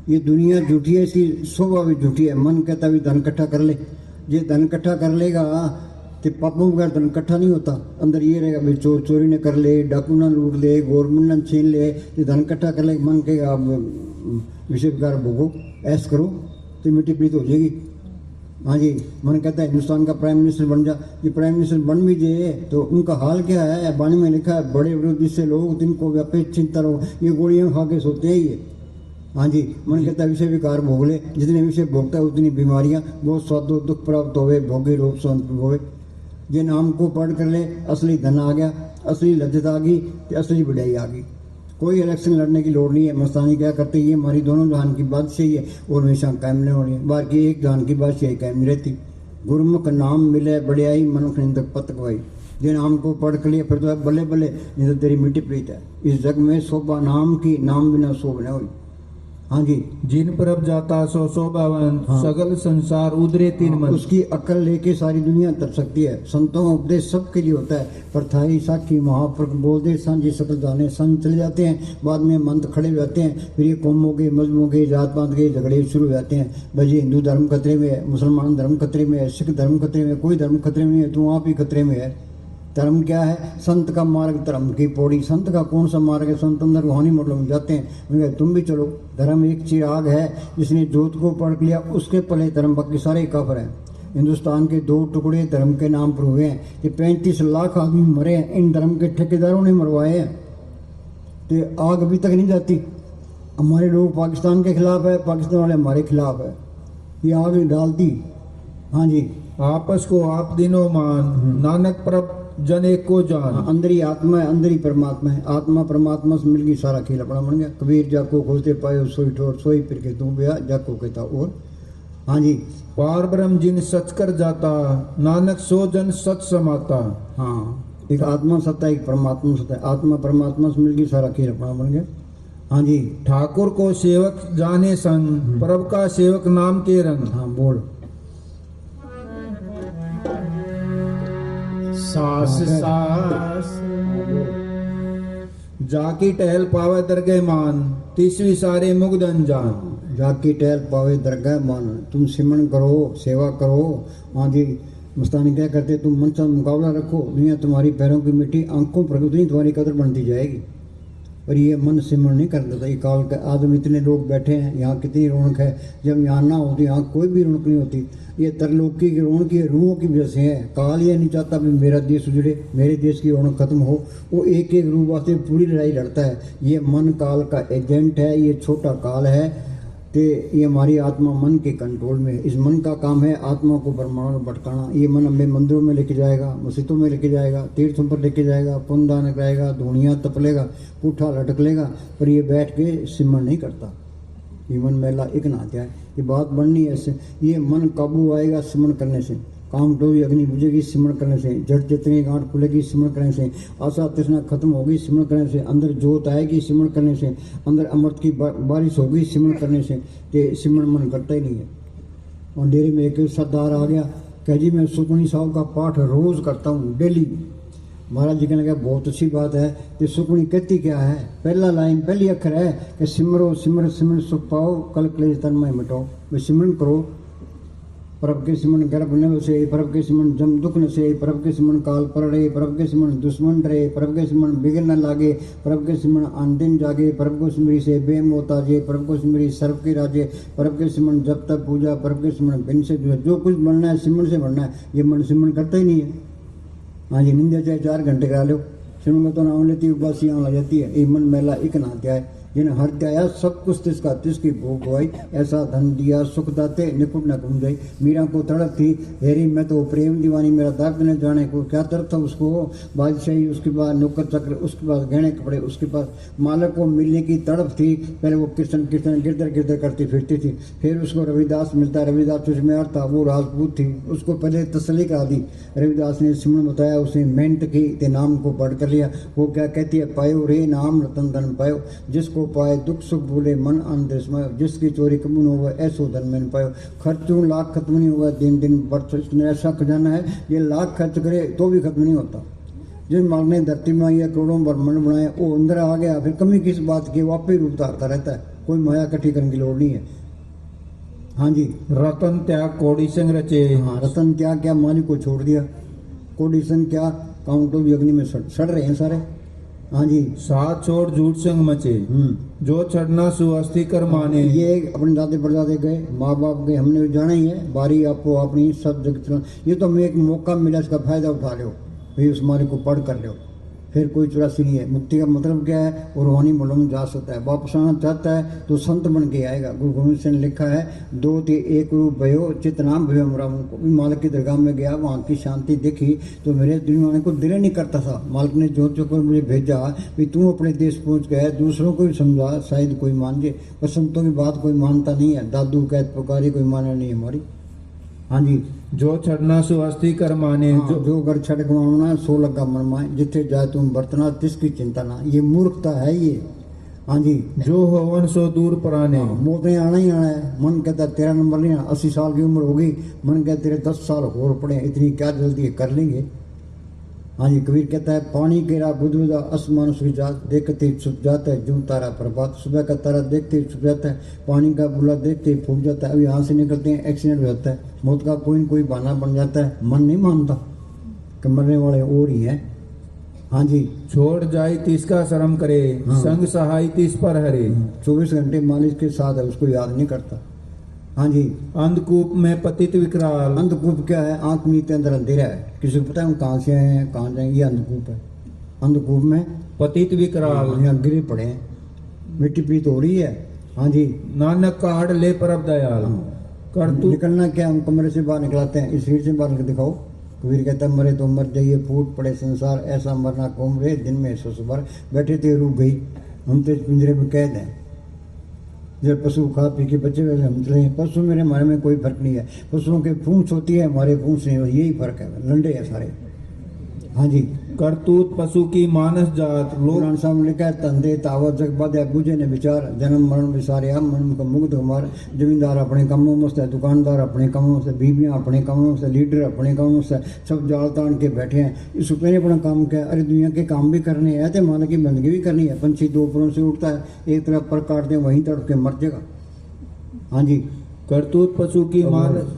ये दुनिया झूठी है, इसकी शोभा भी झूठी है। मन कहता भी धन इकट्ठा कर ले, ये धन इकट्ठा कर लेगा तो पापों बगैर धन इकट्ठा नहीं होता। अंदर ये रहेगा भाई चोर चोरी न कर ले, डाकू न लूट ले, गवर्नमेंट न छीन ले, ये धन इकट्ठा कर ले। मन कहेगा आप विषय विकार भोगो, ऐश करो तो मिट्टी प्रीत हो जाएगी। हाँ जी, मन कहता है हिंदुस्तान का प्राइम मिनिस्टर बन जा। ये प्राइम मिनिस्टर बन भी जाए तो उनका हाल क्या है? वाणी में लिखा है बड़े विरोधी से लोग जिनको व्यापक चिंता रहो, ये गोलियां खा के सोते हैं ये। हाँ जी, मन कहता है विषय विकार भोग ले, जितने विषय भोगता है उतनी बीमारियां, बहुत स्वादो दुख प्राप्त होवे, भोगे रोग शांत होवे। जे नाम को पढ़ कर ले, असली धन आ गया, असली लज्जत आ गई, तो असली बढ़ाई आ गई। कोई इलेक्शन लड़ने की लोड़ नहीं है। मस्तानी क्या करते, ये हमारी दोनों जहान की बादशाही है और हमेशा कायम नहीं होनी है। बाकी एक जहान की बादशाही कायम नहीं रहती। गुरुमुख नाम मिले बढ़ियाई, मनुख निंदक पतकवाई। जे नाम को पढ़ कर लिया फिर तो बल्ले बल्ले, नहीं तो तेरी मिट्टी प्रीत है। इस जग में शोभा नाम की, नाम बिना शोभ न हुई। हाँ जी, जिन परब जाता सो शोभावन, हाँ। सगल संसार उधरे तीन मन। उसकी अकल लेके सारी दुनिया तर सकती है। संतों का उपदेश सबके लिए होता है। परथाई साखी महापुरुष बोल दे, सांझी सकल जाने। संत चले जाते हैं, बाद में मंत्र खड़े हो जाते हैं, फिर ये कौमों के मजहबों के जात पात के झगड़े शुरू हो जाते हैं। भाई ये हिंदू धर्म खतरे में है, मुसलमान धर्म खतरे में है, सिख धर्म खतरे में है, कोई धर्म खतरे में नहीं है, तो आप ही खतरे में है। धर्म क्या है? संत का मार्ग, धर्म की पौड़ी। संत का कौन सा मार्ग है? संत अंदर रूहानी मोटलों में जाते हैं, तुम भी चलो। धर्म एक चिराग है, जिसने जोत को पढ़ लिया उसके पले धर्म, बाकी सारे काफिर हैं। हिंदुस्तान के 2 टुकड़े धर्म के नाम पर हुए हैं, ये 35 लाख आदमी मरे हैं, इन धर्म के ठेकेदारों ने मरवाए हैं। तो आग अभी तक नहीं जाती। हमारे लोग पाकिस्तान के खिलाफ है, पाकिस्तान वाले हमारे खिलाफ है, ये आग डाल दी। हाँ जी, आपस को आप दिनों मान, नानक परब जन एक को जान। अंदर ही आत्मा है, अंदर ही परमात्मा है। आत्मा परमात्मा से मिल गई, सारा खेल अपना बन गया। कबीर जाको खोजते पाए सोई ठोर, सोई फिर के तू गया जाको कहता और। हाँ जी, पार ब्रह्म जिन सच कर जाता, नानक सो जन सच समाता। हाँ, एक आत्मा सत्ता, एक परमात्मा सत्ता। आत्मा परमात्मा से मिल गई, सारा खेल अपना बन गया। हाँ जी, ठाकुर को सेवक जाने संग, प्रभ का सेवक नाम के रंग। हाँ बोल। सास सास जाकी टहल पावे दरगह मान, 30वीं सारे मुग्ध अनजान। जाकी टहल पावे दरगाह मान। तुम सिमरन करो, सेवा करो। हाँ जी, मस्तानी क्या करते, तुम मन से मुकाबला रखो, दुनिया तुम्हारी पैरों की मिट्टी, आंखों पर उतनी तुम्हारी कदर बनती जाएगी। और ये मन सिमरण नहीं कर देता। ये काल का आदम, इतने लोग बैठे हैं, यहाँ कितनी रौनक है। जब यहाँ ना होती, यहाँ कोई भी रौनक नहीं होती। ये तरलोकी की रौनक ये रूहों की वजह से है। काल ये नहीं चाहता भी मेरा देश उजड़े, मेरे देश की रौनक खत्म हो। वो एक एक रूह वास्ते पूरी लड़ाई लड़ता है। ये मन काल का एजेंट है, ये छोटा काल है। तो ये हमारी आत्मा मन के कंट्रोल में है। इस मन का काम है आत्मा को ब्रह्मांड में भटकाना। ये मन हमें मंदिरों में लेके जाएगा, मस्जिदों में लेके जाएगा, तीर्थों पर लेके जाएगा, पुण्यदान कराएगा, धूणियाँ तपलेगा, पुट्ठा लटकलेगा, पर ये बैठ के सिमरण नहीं करता। ये मन मेला एक नात्या है। ये बात बननी है इससे। ये मन काबू आएगा सिमरण करने से। काम डोरी अग्नि बुझेगी सिमरण करने से। जड़ चेतनी गांठ खुलेगी सिमरण करने से। आशा तृष्णा खत्म होगी सिमरण करने से। अंदर जोत आएगी सिमरण करने से। अंदर अमृत की बारिश होगी सिमरण करने से। ये सिमरण मन करता ही नहीं है। और डेरे में एक सरदार आ गया, कह जी मैं सुखमनी साहब का पाठ रोज करता हूँ, डेली। महाराज जी कहने लगा बहुत अच्छी बात है। तो सुखमनी कहती क्या है? पहला लाइन, पहली अक्षर है कि सिमरो सिमर सिमर सुख पाओ, कल क्लेश तन में मिटाओ। वे सिमरन करो, प्रभ के सिमन गर्भ न से, प्रभ के सिमन जम दुख न से, प्रभ के सिमन काल पड़े, प्रभ के सिमन दुश्मन डरे, प्रभ के सिमन बिगड़ न लागे, प्रभ के सिमन आन दिन जागे, प्रभ को सिमरी से बेम होता जे, प्रभ को सिमरी सर्व के राजे, प्रभ के सिमन जब तक पूजा, प्रभ के सिमन बिन से जो कुछ बनना है सिमन से बनना है। ये मन सिमन करता ही नहीं है। हाँ जी, निंदा चाहे 4 घंटे करा लो, सिमन में तो नाम लेती उबासी लग जाती है। ये मन मेला एक नात्या है, जिन हर त्याया सब कुछ तिसका तिसकी भोग गवाई, ऐसा धन दिया सुख दाते निकुट न कुम जाई। मीरा को तड़प थी, हेरी मैं तो प्रेम दीवानी, मेरा दर्द न जाने को क्या तरफ था उसको। बादशाही, उसके बाद नौकर चक्र, उसके बाद गहने कपड़े, उसके बाद मालक को मिलने की तड़प थी। पहले वो कीर्तन कीर्तन गिरधर गिरधर करती फिरती थी, फिर उसको रविदास मिलता, रविदास उसमें अर्थ था, वो राजपूत थी, उसको पहले तसली करा दी। रविदास ने सिमरन बताया, उसने मेहनत की, ते नाम को पढ़ कर लिया। वो क्या कहती है, पायो रे नाम रतन धन पायो, जिसको पाए दुख सुख भूले मन अंधस्मय, जिसकी चोरी कबून होगा ऐसो धन मैंने पायो। खर्चों लाख खत्म नहीं होगा, दिन दिन बढ़, ऐसा खजाना है ये लाख खर्च करे तो भी खत्म नहीं होता। जिस मालिक ने धरती में या करोड़ों ब्रह्मांड बनाए, वो अंदर आ गया, फिर कमी किस बात की, वापस रूप धारता रहता है, कोई माया इकट्ठी करने की लोड़ नहीं है। हाँ जी, रतन त्याग कोड़ी संग रचे। हाँ, रतन त्याग क्या, मालिक को छोड़ दिया, कोड़ी संग क्या, काउंटों भी अग्नि में सड़ रहे हैं सारे। हाँ जी, साथ छोड़ झूठ संग मचे, जो चढ़ना सुअस्थि कर माने। ये अपने दादे परदादे गए, माँ बाप गए, हमने जाना ही है, बारी आपको अपनी सब जगह चला। ये तो हमें एक मौका मिला, इसका फायदा उठा लो, फिर उस मारे को पढ़ कर लो, फिर कोई चौरासी नहीं है। मुक्ति का मतलब क्या है, वो रूहानी मुल्क में जा सकता है। वापस आना चाहता है तो संत बन के आएगा। गुरु गोविंद सिंह ने लिखा है, 2 ते 1 रूप भयो चित नाम भयो हमरा। भी मालिक की दरगाह में गया, वहाँ की शांति देखी तो मेरे दुनिया आने को दिल ही नहीं करता था। मालिक ने जोर जोर कर मुझे भेजा भी तू अपने देश पहुँच गया, दूसरों को भी समझा, शायद कोई मान जाए, पर संतों की बात कोई मानता नहीं है। दादू कैद पुकारी कोई माना नहीं हमारी। हाँ जी, जो छड़ना सुअस्थि कर माने। हाँ, जो घर छड़ गवाना 16 लगा मन माए, जिथे जाए तुम बरतना तिसकी चिंता ना। ये मूर्खता है ये। हाँ जी, जो होवन सो दूर पराने। मौत ने आना ही आना है। मन कहता तेरा नंबर नहीं आना, 80 साल की उम्र हो गई, मन कहता तेरे 10 साल और पड़े, इतनी क्या जल्दी है, कर लेंगे। हाँ जी, कबीर कहता है, पानी केरा बुदबुदा आसमान उसकी जात, देखते ही छुप जाता है जूं तारा प्रभात। सुबह का तारा देखते ही छुप जाता है, पानी का बुला देखते ही फूक जाता है। अभी यहाँ से निकलते हैं एक्सीडेंट हो जाता है, मौत का कोई न कोई बहाना बन जाता है। मन नहीं मानता कि मरने वाले और ही हैं। हाँ जी, छोड़ जाई तिसका शर्म करे, हाँ। संग सहाय तिस पर हरे। 24 घंटे मालिक के साथ है, उसको याद नहीं करता। हाँ जी, अंधकूप में पतित विकराल। अंधकूप क्या है, आंख मीते अंदर अंधेरा है, किसी को पता है हम कहाँ से आए हैं कहाँ जाएंगे, ये अंधकूप है। अंधकूप में पतित विकराल, यहाँ गिरे पड़े हैं, मिट्टी पीत हो रही है। हाँ जी, नानक काढ़ ले परब दयाल। कर तू निकलना क्या, हम कमरे से बाहर निकलाते हैं, इस सीट से बाहर निकल दिखाओ। कबीर कहता है, मरे तो मर जाइए, फूट पड़े संसार, ऐसा मरना कौम रे, दिन में 100 बार। बैठे थे रूप गई, हम तो पिंजरे में कैद हैं। जब पशु खा पी के बच्चे वैसे हम चले, पशु मेरे हमारे में कोई फर्क नहीं है। पशुओं के पूंछ होती है, हमारे पूंछ नहीं होती, यही फर्क है, लंडे हैं सारे। हाँ जी, करतूत पशु की मानस जात। लोग पुराण साहब ने लिखा है, तंदे तावत जग बद है, बुझे ने विचार, जन्म मरण विसारे मन का मुग्ध कुमार। जमींदार अपने कामों में से, दुकानदार अपने कामों से, बीबियां अपने कामों से, लीडर अपने कामों से, सब जाल तान के बैठे हैं। इस ऊपर अपना काम क्या है, अरे दुनिया के काम भी करने हैं, तो मालिक की बंदगी भी करनी है। पंछी 2 पुरों से उठता है, एक तरफ पर काट दे, वहीं तड़प के मर जाएगा। हाँ जी, करतूत पशु की मानस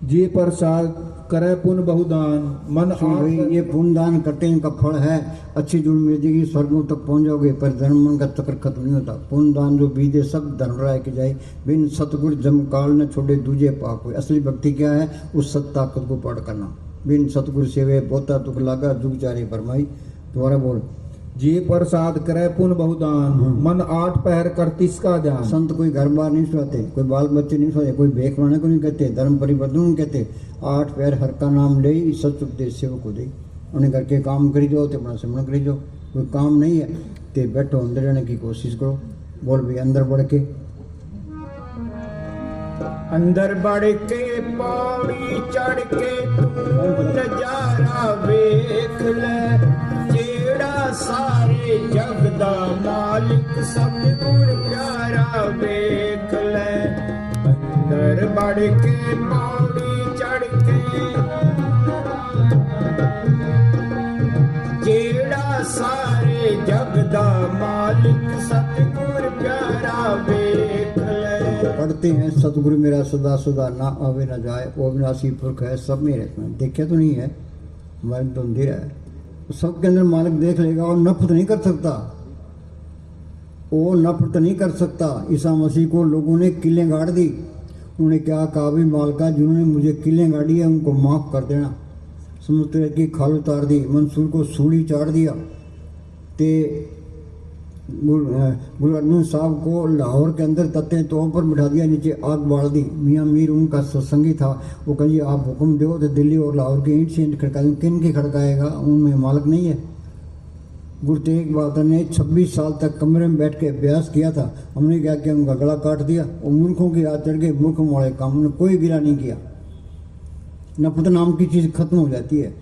जी प्रसाद करे पुण्य बहुदान। मन भाई, ये पुण्य दान करते हैं, इनका फल है, अच्छी जुड़ मिल जाएगी, स्वर्गों तक पहुंच जाओगे। पर धर्म मन का चक्र खत्म नहीं होता। पुण्य दान जो बीजे सब धर्म राय के जाए, बिन सतगुर जम काल न छोड़े दूजे पाप। असली भक्ति क्या है, उस सत ताकत को पाठ करना। बिन सतगुर सेवे बोता तुक लागा, जुग चारे फरमाई। दोबारा बोल, जी प्रसाद करे पुण्य बहुदान। मन 8 पहर कर तिसका ध्यान। संत कोई घर बार नहीं सुनाते, कोई बाल बच्चे नहीं सुनाते, कोई भेख माने को नहीं कहते, धर्म परिवर्तन नहीं कहते। 8 पैर हर का नाम ले, सच उपदेश सेवक को दे। उन्हें घर के काम करी जाओ तो अपना सिमरन करी जाओ। कोई काम नहीं है तो बैठो, अंदर रहने की कोशिश करो। बोल भी, अंदर बढ़ के, अंदर बढ़ के पौड़ी चढ़ के तू नजारा वेख ले, जेड़ा सारे जग दा मालिक सतगुर प्यारा वेख ले। अंदर बढ़ के पौड़ी चढ़ के जेड़ा सारे जग दा मालिक सतगुर प्यारा वेख ले। पढ़ते हैं सतगुरु मेरा सदा सदा ना आवे ना जाए, वो अविनाशी पुरख है सब में रहता है। देखा तो नहीं है, मालिक तो अंधेरा है, सबके अंदर मालिक देख लेगा और नफरत नहीं कर सकता, वो नफरत नहीं कर सकता। ईसा मसीह को लोगों ने किलें गाड़ दी, उन्होंने क्या कहा, भी मालिका जिन्होंने मुझे किलें गाड़ी है उनको माफ़ कर देना। समुद्र की खाल उतार दी, मंसूर को सूली चाड़ दिया, ते गुरु अर्जुन साहब को लाहौर के अंदर तत्ते तो पर बिठा दिया, नीचे आग बाल दी। मियाँ मीर उनका सत्संगी था, वो कहिए आप हुक्म दो तो दिल्ली और लाहौर की ईंट से ईंट खड़का दूँ, किन की खड़काएगा, उनमें मालिक नहीं है। गुरु तेग बहादुर ने 26 साल तक कमरे में बैठ के अभ्यास किया था, हमने क्या किया, उनका गला काट दिया, और मूर्खों की याद चढ़ गए, मूर्खों वाले काम उन्होंने कोई गिला नहीं किया। नफरत नाम की चीज़ खत्म हो जाती है।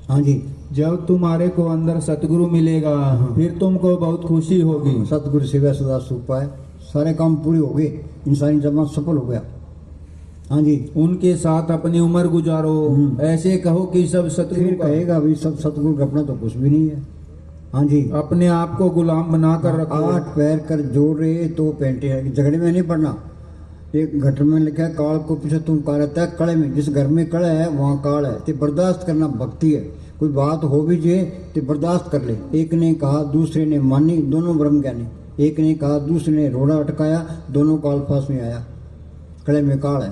हाँ जी, जब तुम्हारे को अंदर सतगुरु मिलेगा फिर तुमको बहुत खुशी होगी। सतगुरु सेवा सदा सुख पाए, सारे काम पूरे हो गए, इंसानी जमा सफल हो गया। हाँ जी, उनके साथ अपनी उम्र गुजारो, ऐसे कहो कि सब सतगुरु फिर का। कहेगा भी सब सतगुरु का, अपना तो कुछ भी नहीं है। हाँ जी, अपने आप को गुलाम बना कर रखो। 8 पैर कर जोड़ रहे तो पेंटे है, झगड़े में नहीं पड़ना। एक घट में लिखा है, काल को पीछे तुम का रहता है कड़े में, जिस घर में कड़ा है वहाँ काल है, तो बर्दाश्त करना भक्ति है। कोई बात हो भी जाए तो बर्दाश्त कर ले। एक ने कहा दूसरे ने मानी, दोनों ब्रह्म ज्ञानी। एक ने कहा दूसरे ने रोड़ा अटकाया, दोनों काल फांस में आया। कड़े में काल है।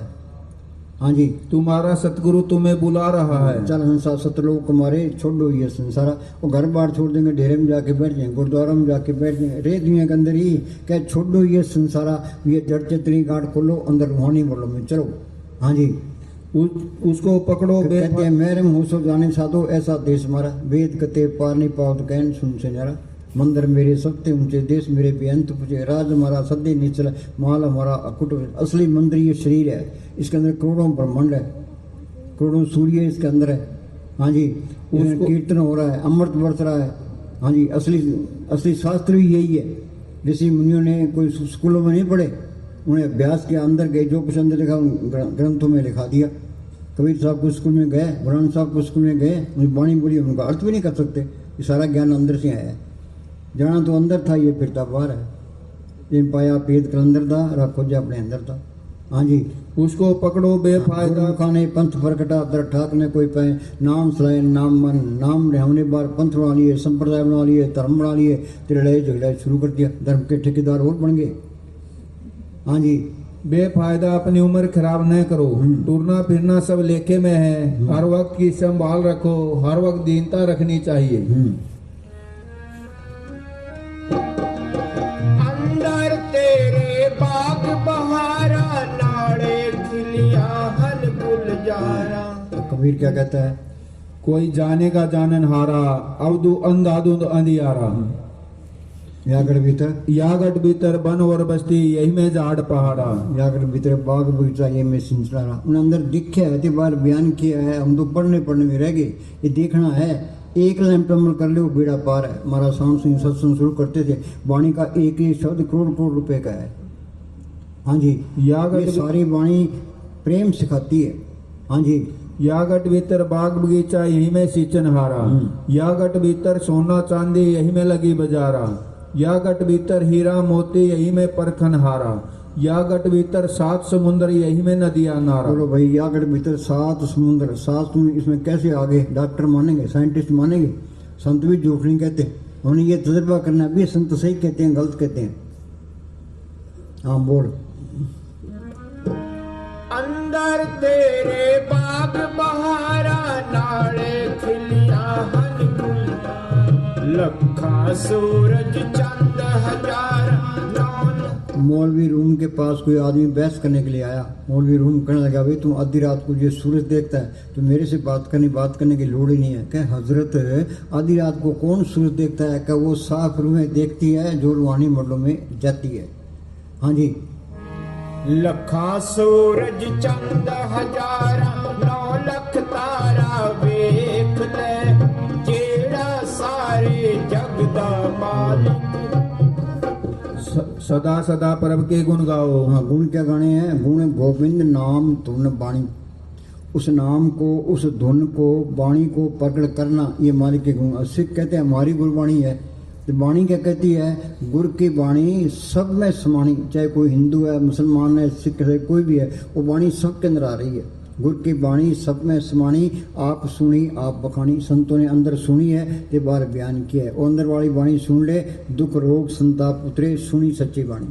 हाँ जी, तुम्हारा सतगुरु तुम्हें बुला रहा है। चल हंसा सतलोक कुमारे, छोड़ो ये संसारा। वो घर बार छोड़ देंगे, डेरे में जाके बैठ जाएंगे, गुरुद्वारा में जाके बैठ जाएंगे, रे दुनिया के अंदर ही क्या, छोड़ो ये संसारा, ये जड़ चतरी गांठ खोलो, अंदर रूहानी बोलो में चलो। हाँ जी, उसको पकड़ो। कहते हैं मेरे मुँह सो जाने साधो, ऐसा देश हमारा, वेद कते पार नहीं पाओ तो कहन सुन से नारा। मंदिर मेरे सबसे ऊंचे, देश मेरे बेअंत पूछे, राज हमारा सद्य निचला, माल हमारा अकुट। असली मंदिर ये शरीर है, इसके अंदर करोड़ों ब्रह्मांड है, करोड़ों सूर्य इसके अंदर है। हाँ जी, कीर्तन हो रहा है, अमृत बरस रहा है। हाँ जी, असली शास्त्र भी यही है। ऋषि मुनियों ने कोई स्कूलों में नहीं पढ़े, उन्हें अभ्यास किया, अंदर गए, जो कुछ अंदर लिखा ग्रंथों में लिखा दिया। कबीर साहब को स्कूल में गए, बुरहान साहब को स्कूल में गए, उन्हें बाणी बोली, उनका अर्थ भी नहीं कर सकते। ये सारा ज्ञान अंदर से आया है, जाना तो अंदर था, ये फिरता बाहर है। जिन पाया पेद कर अंदर था, रखो जो अपने अंदर था। हाँ जी, उसको पकड़ो बेफायदा। खाने पंथ फरकटा दर ठाक ने कोई पाए, नाम सलाए नाम मन, नाम रहने बार पंथ बना लिए, संप्रदाय बना लिए, धर्म बना लिए, तेरे लड़ाई झगड़ा शुरू कर दिया, धर्म के ठेकेदार और बन गए। हाँ जी, बेफायदा अपनी उम्र खराब न करो, टूरना फिरना सब लेखे में है, हर वक्त की संभाल रखो, हर वक्त दीनता रखनी चाहिए। अंदर तेरे बाग बहारा, नाड़े खिलिया हल गुलजारा। कबीर क्या कहता है, कोई जाने का जानन हारा, अवधु अंधाधुंध अंधियारा। यागढ़ भीतर, यागढ़ भीतर बन और बस्ती, यही में झाड़ पहाड़ा। यागढ़ भीतर बाग बगीचा, ये में सिंचना। उन अंदर दिखे है, बार बयान किया है, हम तो पढ़ने में रह गए। ये देखना है, एक लाइन पे अमल कर ले वो बेड़ा पार है। महाराज शाम सिंह सत्संग शुरू करते थे, वाणी का एक एक शब्द करोड़ रुपए का है। हाँ जी, ये सारी वाणी प्रेम सिखाती है। हाँ जी, यागट भीतर बाग बगीचा, यही में सिंचन हारा। यागट भीतर सोना चांदी, यही में लगी बाजारा। यागट भीतर हीरा मोती, यही में परखन हारा। यागट भीतर 7 समुद्र, यही में नदियां नारा। बोलो भाई, यागढ़ भीतर 7 समुद्र, 7 इसमें कैसे आगे? डॉक्टर मानेंगे, साइंटिस्ट मानेंगे, संत भी झूठ नहीं कहते। उन्हें ये तजुर्बा करना भी, संत सही कहते हैं गलत कहते हैं। हाँ बोल। अंदर तेरे बाग बहारा, नाड़े खिलिया हल गुलजारा। लखा सूरज चंद हजार, मौलवी रूम के पास कोई आदमी बहस करने के लिए आया। मौलवी रूम कहने लगा, भाई तू आधी रात को ये सूरज देखता है तो मेरे से बात करने की लोड़ ही नहीं है। क्या हजरत, आधी रात को कौन सूरज देखता है? क्या वो साफ रूहें देखती है जो रूहानी मंडलों में जाती है। हाँ जी, लखा सूरज चंद हजारा, 9 लख तारा वेख ले, जेड़ा सारे जग दा मालिक। सदा सदा प्रभु के गुण गाओ। हाँ, गुण क्या गाने हैं? गुण गोविंद नाम धुन बाणी। उस नाम को, उस धुन को, वाणी को प्रकट करना, ये मालिक के गुण। सिख कहते हैं हमारी गुरबाणी है, तो वाणी क्या कहती है? गुरु की वाणी सब में समानी, चाहे कोई हिंदू है, मुसलमान है, सिख है, कोई भी है, वो वाणी सबके अंदर आ रही है। गुरु की वाणी सब में समानी, आप सुनी आप बखानी। संतों ने अंदर सुनी है ते बाहर बयान किया है। वो अंदर वाली वाणी सुन ले, दुख रोग संताप उतरे, सुनी सच्ची वाणी।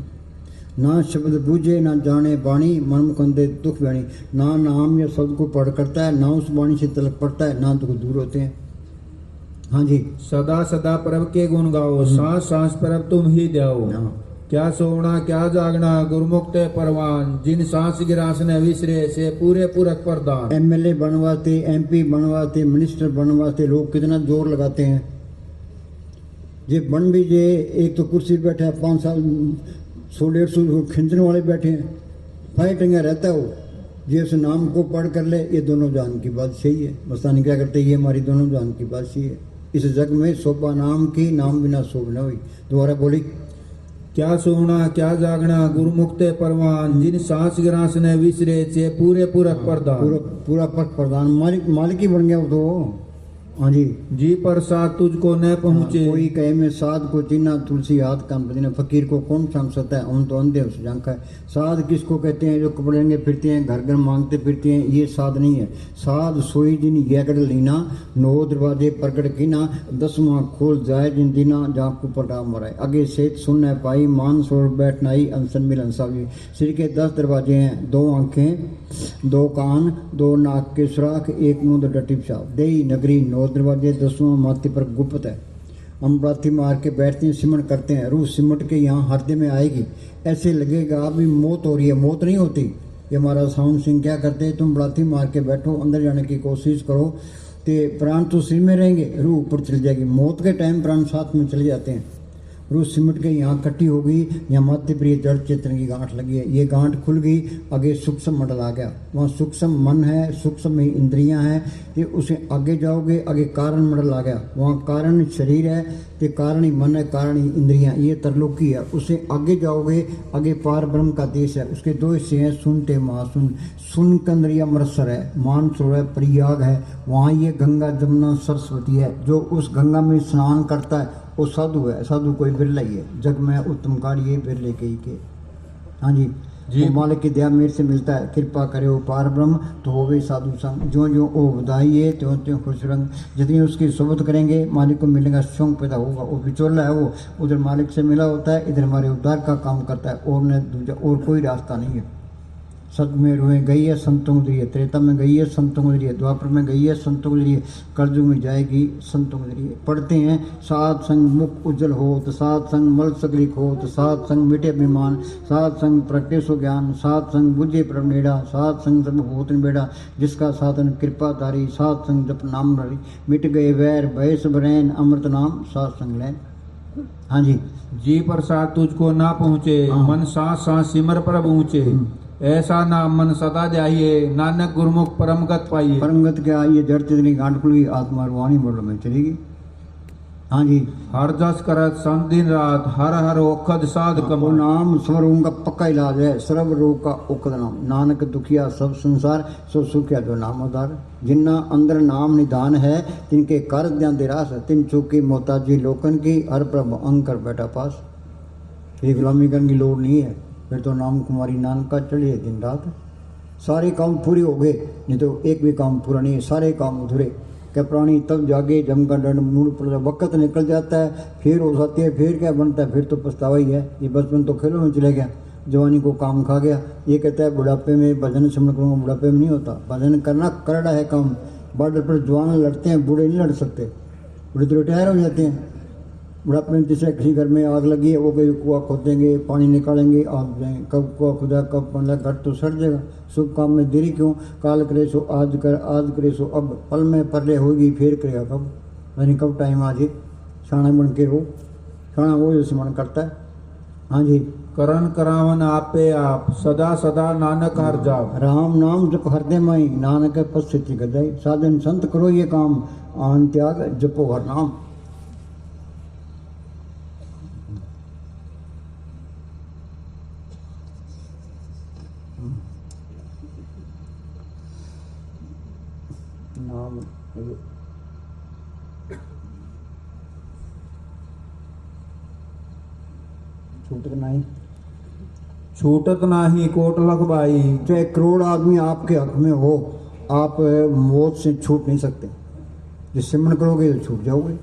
ना शब्द बूझे ना जाने वाणी, मन मुकंदे दुख वाणी। ना नाम या शब्द को पढ़ करता है, ना उस वाणी से तलक पड़ता है, ना दुख दूर होते हैं। हाँ जी। सदा सदा प्रभ के गुण गाओ, सांस सांस प्रभ तुम ही जाओ। हाँ। क्या सोना क्या जागना गुरुमुक्त परवान, जिन सांस गिरास ने विसरे से पूरे पूरक प्रदान। एमएलए बनवाते, एमपी बनवाते, मिनिस्टर बनवाते लोग कितना जोर लगाते हैं। ये बन भी जे, एक तो कुर्सी पे बैठा है 5 साल 100-150 खींचने वाले बैठे हैं, फाइटिंग रहता है वो। ये उस नाम को पढ़ कर ले, ये दोनों जान की बात सही है। मस्तानी क्या करते, ये हमारी दोनों जान की बात सही है। इस जग में शोभा नाम की, नाम बिना शोभ न हुई। दोबारा बोली, क्या सोना क्या जागना गुरुमुक्त परवान, जिन सांस गिरास ने विसरे से पूरे पूरक प्रदान। पूरा पद प्रदान, मालिक ही बन गया वो तो। हाँ जी। जी प्रसाद तुझको न पहुँचे, कोई कहे में साध को चिन्हा तुलसी हाथ काम पदीना। फकीर को कौन समझ सकता है, हम तो अंधे उस जानका है। साध किसको कहते हैं? जो कपड़ेंगे फिरते हैं, घर घर मांगते फिरते हैं, ये साध नहीं है। साध सोई जिन यगड़ लीना, 9 दरवाजे प्रकट कीना, 10वां खोल जाए जिन दीना, जहाँ को पटा मराए। आगे सेत सुनने पाई, मान सोर बैठनाई, अनसन मिलन सावी। सिर के 10 दरवाजे हैं, 2 आंखें 2 कान 2 नाक के सुराख, 1 मुंह डटी पेशाब। देई नगरी 9 दरवाजे, 10वां माथे पर गुप्त है। हम प्रार्थी मार के बैठते हैं, सिमट करते हैं, रूह सिमट के यहाँ हृदय में आएगी। ऐसे लगेगा अभी मौत हो रही है, मौत नहीं होती। ये हमारा साउंड सिंह क्या करते हैं, तुम प्रार्थी मार के बैठो, अंदर जाने की कोशिश करो, तो प्राण तो सिर में रहेंगे, रूह ऊपर चली जाएगी। मौत के टाइम प्राण साथ में चले जाते हैं। रूह सिमट के यहाँ इकट्ठी हो गई, यहाँ मातृ प्रिय जड़ चेतन की गांठ लगी है। ये गांठ खुल गई, आगे सूक्ष्म मंडल आ गया। वहाँ सूक्ष्म मन है, सूक्ष्म ही इंद्रियां हैं। ये उसे आगे जाओगे, आगे कारण मंडल आ गया। वहाँ कारण शरीर है, तो कारण ही मन है, कारण ही इंद्रियां, ये तरलोकी है। उसे आगे जाओगे, आगे पार ब्रह्म का देश है। उसके 2 हिस्से हैं, सुनते महासुन। सुन कंद्रिया अमृतसर है, मानसरोवर है, प्रयाग है। वहाँ ये गंगा जमुना सरस्वती है। जो उस गंगा में स्नान करता है वो साधु है। साधु कोई बिरला ही है, जग में उत्तम कार्य बिरले के ही के। हाँ जी। जी। वो मालिक की दया मेरे से मिलता है, कृपा करे वो पार ब्रह्म, तो हो गई साधु संग। जो जो वो बधाई है, त्यों त्यों खुश रंग। जितनी उसकी सोबत करेंगे, मालिक को मिलेगा, शौक पैदा होगा। वो बिचौला है, वो उधर मालिक से मिला होता है, इधर हमारे उद्धार का काम करता है। और न दूजा और कोई रास्ता नहीं है। सत में रुए गई है, संतों को दरिए। त्रेता में गई है, संतों को दरिए। द्वापर में गई है, संतों को दरिए। कलयुग में जाएगी, संतों को दरिए। पढ़ते हैं, सात संग मुख उज्जवल होत, सात संग मल सगली खोत, सात संग मिटे अभिमान, सात संग प्रगटे सो ज्ञान, सात संग बुझे प्रभ नेड़ा, सात संग सब होत बेड़ा, जिसका साधन कृपा तारी, सात संग जप नाम हरि, मिट गए वैर भय सब रैन, अमृत नाम सात संग लैन। हाँ जी। जी प्रसाद तुझको ना पहुँचे, हाँ। मन सांस सांस सिमर प्रभ ऊँचे। ऐसा नाम मन सदा जाइए, नानक गुरुमुख परमगत पाइए। परमगत क्या, ये जड़ चेतनी गांठ खुल गई, आत्मा रूहानी मोड़ में चलेगी। हाँ जी। हर जस करत संत दिन रात, हर हर ओखद साध वो कमा। नाम सर्व रोग का पक्का इलाज है, सर्व रोग का औखद नाम। नानक दुखिया सब संसार, सो सुखिया जो नाम उदार। जिन्ना अंदर नाम निदान है, तिनके कर ध्यान दिरास, तिन चूकी मोहताजी लोकन की, हर प्रभु अंग कर बैठा पास। ये गुलामी करने की लोड़ नहीं है, फिर तो नाम कुमारी नानक का चलिए दिन रात। सारे काम पूरे हो गए, नहीं तो एक भी काम पूरा नहीं है, सारे काम अधूरे। क्या प्राणी तब जागे जम का दंड मूड पर वक्त निकल जाता है, फिर हो जाती है, फिर क्या बनता है, फिर तो पछतावा ही है। ये बचपन तो खेलों में चले गया, जवानी को काम खा गया। ये कहता है बुढ़ापे में भजन श्रवण करूँगा, बुढ़ापे में नहीं होता। भजन करना करड़ा है काम। बॉर्डर पर जवान लड़ते हैं, बूढ़े नहीं लड़ सकते, बूढ़े तो रिटायर हो जाते हैं। बुढ़ापे में जैसे किसी घर में आग लगी है, वो कोई कुआं खोदेंगे, पानी निकालेंगे, आग जाएंगे। कब कुआं खुदा कब बन घर तो सड़ जाएगा। शुभ काम में देरी क्यों, काल करे सो आज कर, आज करे सो अब, पल में परले होगी फिर करेगा कब। यानी कब टाइम आ जाए, शाणा बन के रो, शाणा वो जैसे मन करता है। हाँ जी। करन करावन आपे आप, सदा सदा नानक हर जाप। राम नाम जप हृदय माई, नानक पश्चिति गजाई। साधन संत करो ये काम, आन त्याग जपो हर नाम। नाम छूटक नहीं, छूटत नाही कोट लखबाई। चाहे करोड़ आदमी आपके हक में हो, आप मौत से छूट नहीं सकते। जो सिमरन करोगे तो छूट जाओगे।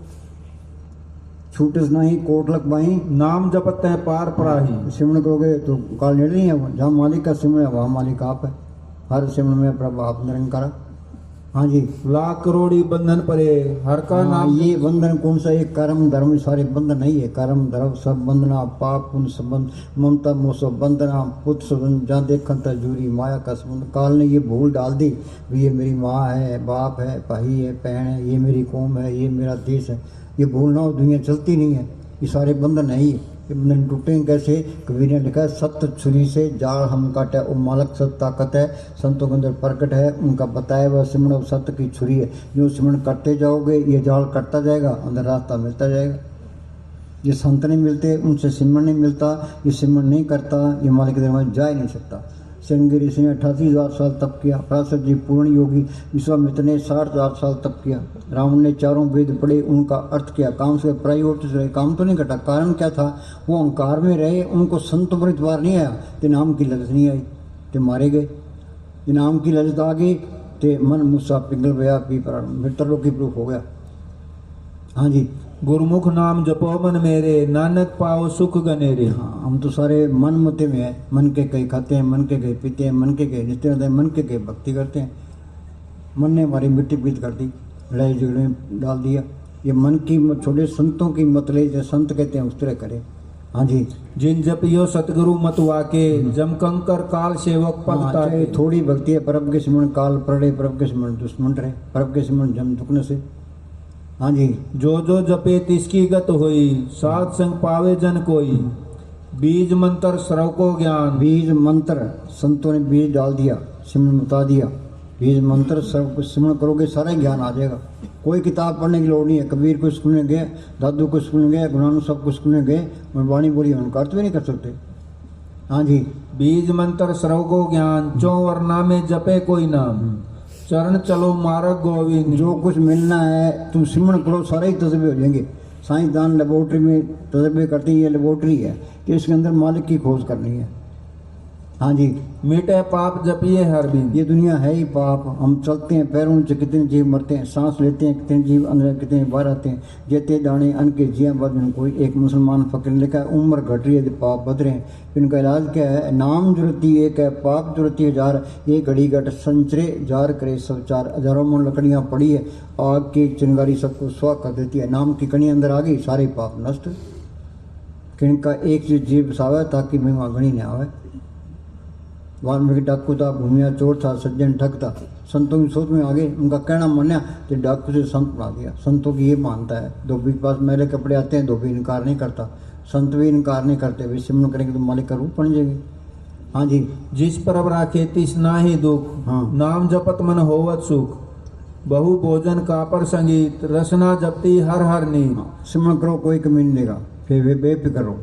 छूटस नहीं कोट लखबाई, नाम जपत है पार पराही। सिमरन करोगे तो काल नेड़े नहीं है। जहाँ मालिक का सिमरन है वहाँ मालिक आप है। हर सिमरन में प्रभु आप निरंकार। हाँ जी, लाख करोड़ी बंधन परे हर का हाँ, नाम। ये बंधन कौन सा? एक कर्म धर्म सारे बंधन नहीं है। कर्म धर्म सब बंधना, पाप पुण्य संबंध, ममता मोह सब बंधना, पुत्र संबंध, जहाँ देखन तक जूरी माया का संबंध। काल ने ये भूल डाल दी भी ये मेरी माँ है, बाप है, भाई है, बहन है, ये मेरी कौम है, ये मेरा देश है। ये भूलना हो, दुनिया चलती नहीं है। ये सारे बंधन है ही। ये बंधन टूटेंगे कैसे? कबीर ने लिखा है, सत्य छुरी से जाल हम काटे, वो मालक सत्य ताकत है, संतों के अंदर प्रकट है। उनका बताया हुआ सिमरन सत्य की छुरी है। जो सिमरन करते जाओगे ये जाल कटता जाएगा, अंदर रास्ता मिलता जाएगा। ये संत नहीं मिलते, उनसे सिमरन नहीं मिलता। ये सिमरन नहीं करता, ये मालिक के दरबार जा ही नहीं सकता। श्रृंगी ऋषि ने 88,000 साल तप किया। पराशर जी पूर्ण योगी विश्वामित्र ने 60,000 साल तप किया। रावण ने चारों वेद पढ़े, उनका अर्थ किया। काम से प्रायोट से रहे, काम तो नहीं घटा। कारण क्या था? वो अहंकार में रहे, उनको संतों पर इतबार नहीं आया, ते नाम की ललच नहीं आई, ते मारे गए। नाम की ललच आ गई ते मन मुस्सा पिघल गया, पी पर मृतलोकी प्रूफ हो गया। हाँ जी, गुरुमुख नाम जपो मन मेरे, नानक पाओ सुख गनेरे। हाँ, हम तो सारे मन मते में है। मन के कई खाते हैं, मन के कई पीते हैं, मन के कई रिश्ते होते हैं, मन के कई भक्ति करते हैं। मन ने हमारी मिट्टी पीत कर दी, लड़ाई झगड़े में डाल दिया। ये मन की छोटे संतों की मत ले, जो संत कहते हैं उस तरह करे। हाँ जी, जिन जपियो सतगुरु मत वाके, जम कंकर काल सेवक पद हाँ, ताके। चाहे थोड़ी भक्ति है, परब के सिमरन काल पड़े, परब के सिमरन दुश्मन रहे, परब के सिमरन जम दुखने से। हाँ जी, जो जो जपे तिसकी गत होई, साध संग पावे जन कोई। बीज मंत्र श्रव को ज्ञान, बीज मंत्र संतों ने बीज डाल दिया, सिमरन बता दिया। बीज मंत्र सब कुछ सिमरन करोगे सारा ज्ञान आ जाएगा। कोई किताब पढ़ने की लोड़ नहीं है। कबीर को स्कूल में गए, दादू को स्कूल में गए, गुरु सब को स्कूल में गए, वाणी बोली उनका अर्थ भी नहीं कर सकते। हाँ जी, बीज मंत्र श्रव को ज्ञान, चौ वर्णा में जपे कोई नाम। चरण चलो मार्ग गोविंद, जो कुछ मिलना है तुम सिमरन करो, सारे ही तजर्बे हो जाएंगे। साइंसदान लेबोरेटरी में तजर्बे करते हैं, ये लेबोरेटरी है कि इसके अंदर मालिक की खोज करनी है। हाँ जी, मिटे पाप जपिए हर बिन। ये दुनिया है ही पाप। हम चलते हैं पैरों से, कितने जीव मरते हैं। सांस लेते हैं, कितने जीव अंदर, कितने बाहर आते हैं। जेते दाने अन्न के जिया बदन कोई। एक मुसलमान फकीर ने लिखा है, उम्र घट रही है, पाप बद रहे हैं। इनका इलाज क्या है? नाम जुरती एक है, पाप जुरती हजार। ये घड़ी घट संचरे जार करे सब चार। हजारों मन लकड़ियाँ पड़ी है, आग की चिंगारी सबको स्वाह कर देती है। नाम की कणी अंदर आ गई, सारे पाप नष्ट। किनका एक चीज जीव बसावे ताकि महिमा गणी न आवे। वाल्मीकि डाकू था, भूमिया चोर था, सज्जन ठग था। संतों की सोच में आ गए, उनका कहना मान्या तो डाकू से संत बना दिया। संतों की ये मानता है, धोबी के पास मैले कपड़े आते हैं, धोबी इनकार नहीं करता, संत भी इनकार नहीं करते। वे सिमरन करेंगे तो मालिक का रूप बन जाएंगे। हाँ जी, जिस परब राखे तिस नाहि दुख, हाँ। नाम जपत मन होवत सुख। बहु भोजन कापर संगीत, रसना जपती हर हर नीत। सिमरन करो, कोई कमी नहीं देगा, फिर वे बेफिक्र रहो।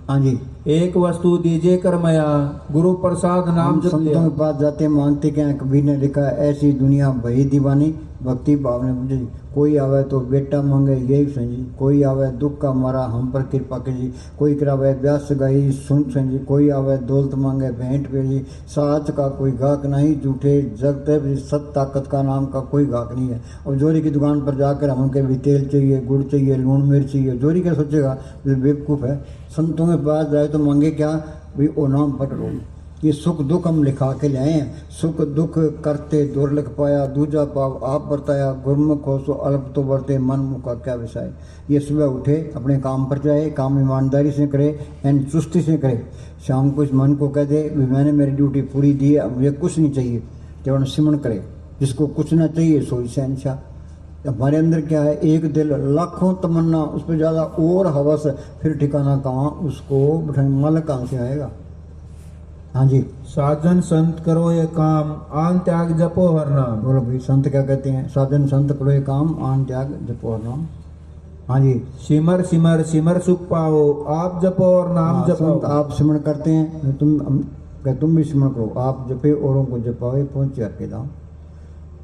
हाँ जी, एक वस्तु दीजिए करमया, गुरु प्रसाद नाम हम जप संतों लिया। के पास जाते मांगते क्या है? कबीर ने लिखा है, ऐसी दुनिया भई दीवानी, भक्ति भाव ने मुझे। कोई आवे तो बेटा मांगे यही संजी, कोई आवे दुख का मारा हम पर कृपा कीजिए। कोई करावे व्यास गई सुन संजी, कोई आवे दौलत मांगे भेंट भेजी। साच का कोई गाहक नहीं, झूठे जगते सत ताकत का नाम का कोई गाहक नहीं है। और जोरी की दुकान पर जाकर हमके भी तेल चाहिए, गुड़ चाहिए, लून मिर्च चाहिए, जोरी क्या सोचेगा? वे बेवकूफ़ है। संतों के पास जाए तो मांगे क्या? भाई ओ नाम पढ़ लो। ये सुख दुख हम लिखा के लाए हैं। सुख दुख करते दुर्लभ पाया, दूजा पाव आप बरताया। गुरमुख हो सो अल्प तो बरते, मन मुख का क्या विषय। ये सुबह उठे, अपने काम पर जाए, काम ईमानदारी से करे, एंड चुस्ती से करे। शाम को इस मन को कह दे मैंने मेरी ड्यूटी पूरी दी है, मुझे कुछ नहीं चाहिए, जब सिमरन करे। जिसको कुछ ना चाहिए सोई शहनशाह। हमारे अंदर क्या है? एक दिल, लाखों तमन्ना, उस पर ज़्यादा और हवस, फिर ठिकाना कहाँ? उसको मालिक कहाँ से आएगा? हाँ जी, साजन संत करो ये काम, आन त्याग जपो हर नाम। बोलो भाई, संत क्या कहते हैं? साधन संत करो ये काम, आन त्याग जपो और नाम। हाँ जी, सिमर सिमर सिमर सुख पाओ, आप जपो और नाम हाँ, जपो। संत आप सिमरन करते हैं, तुम भी सिमरन करो। आप जपे औरों को जपाओ, पहुँचे आपके धाम।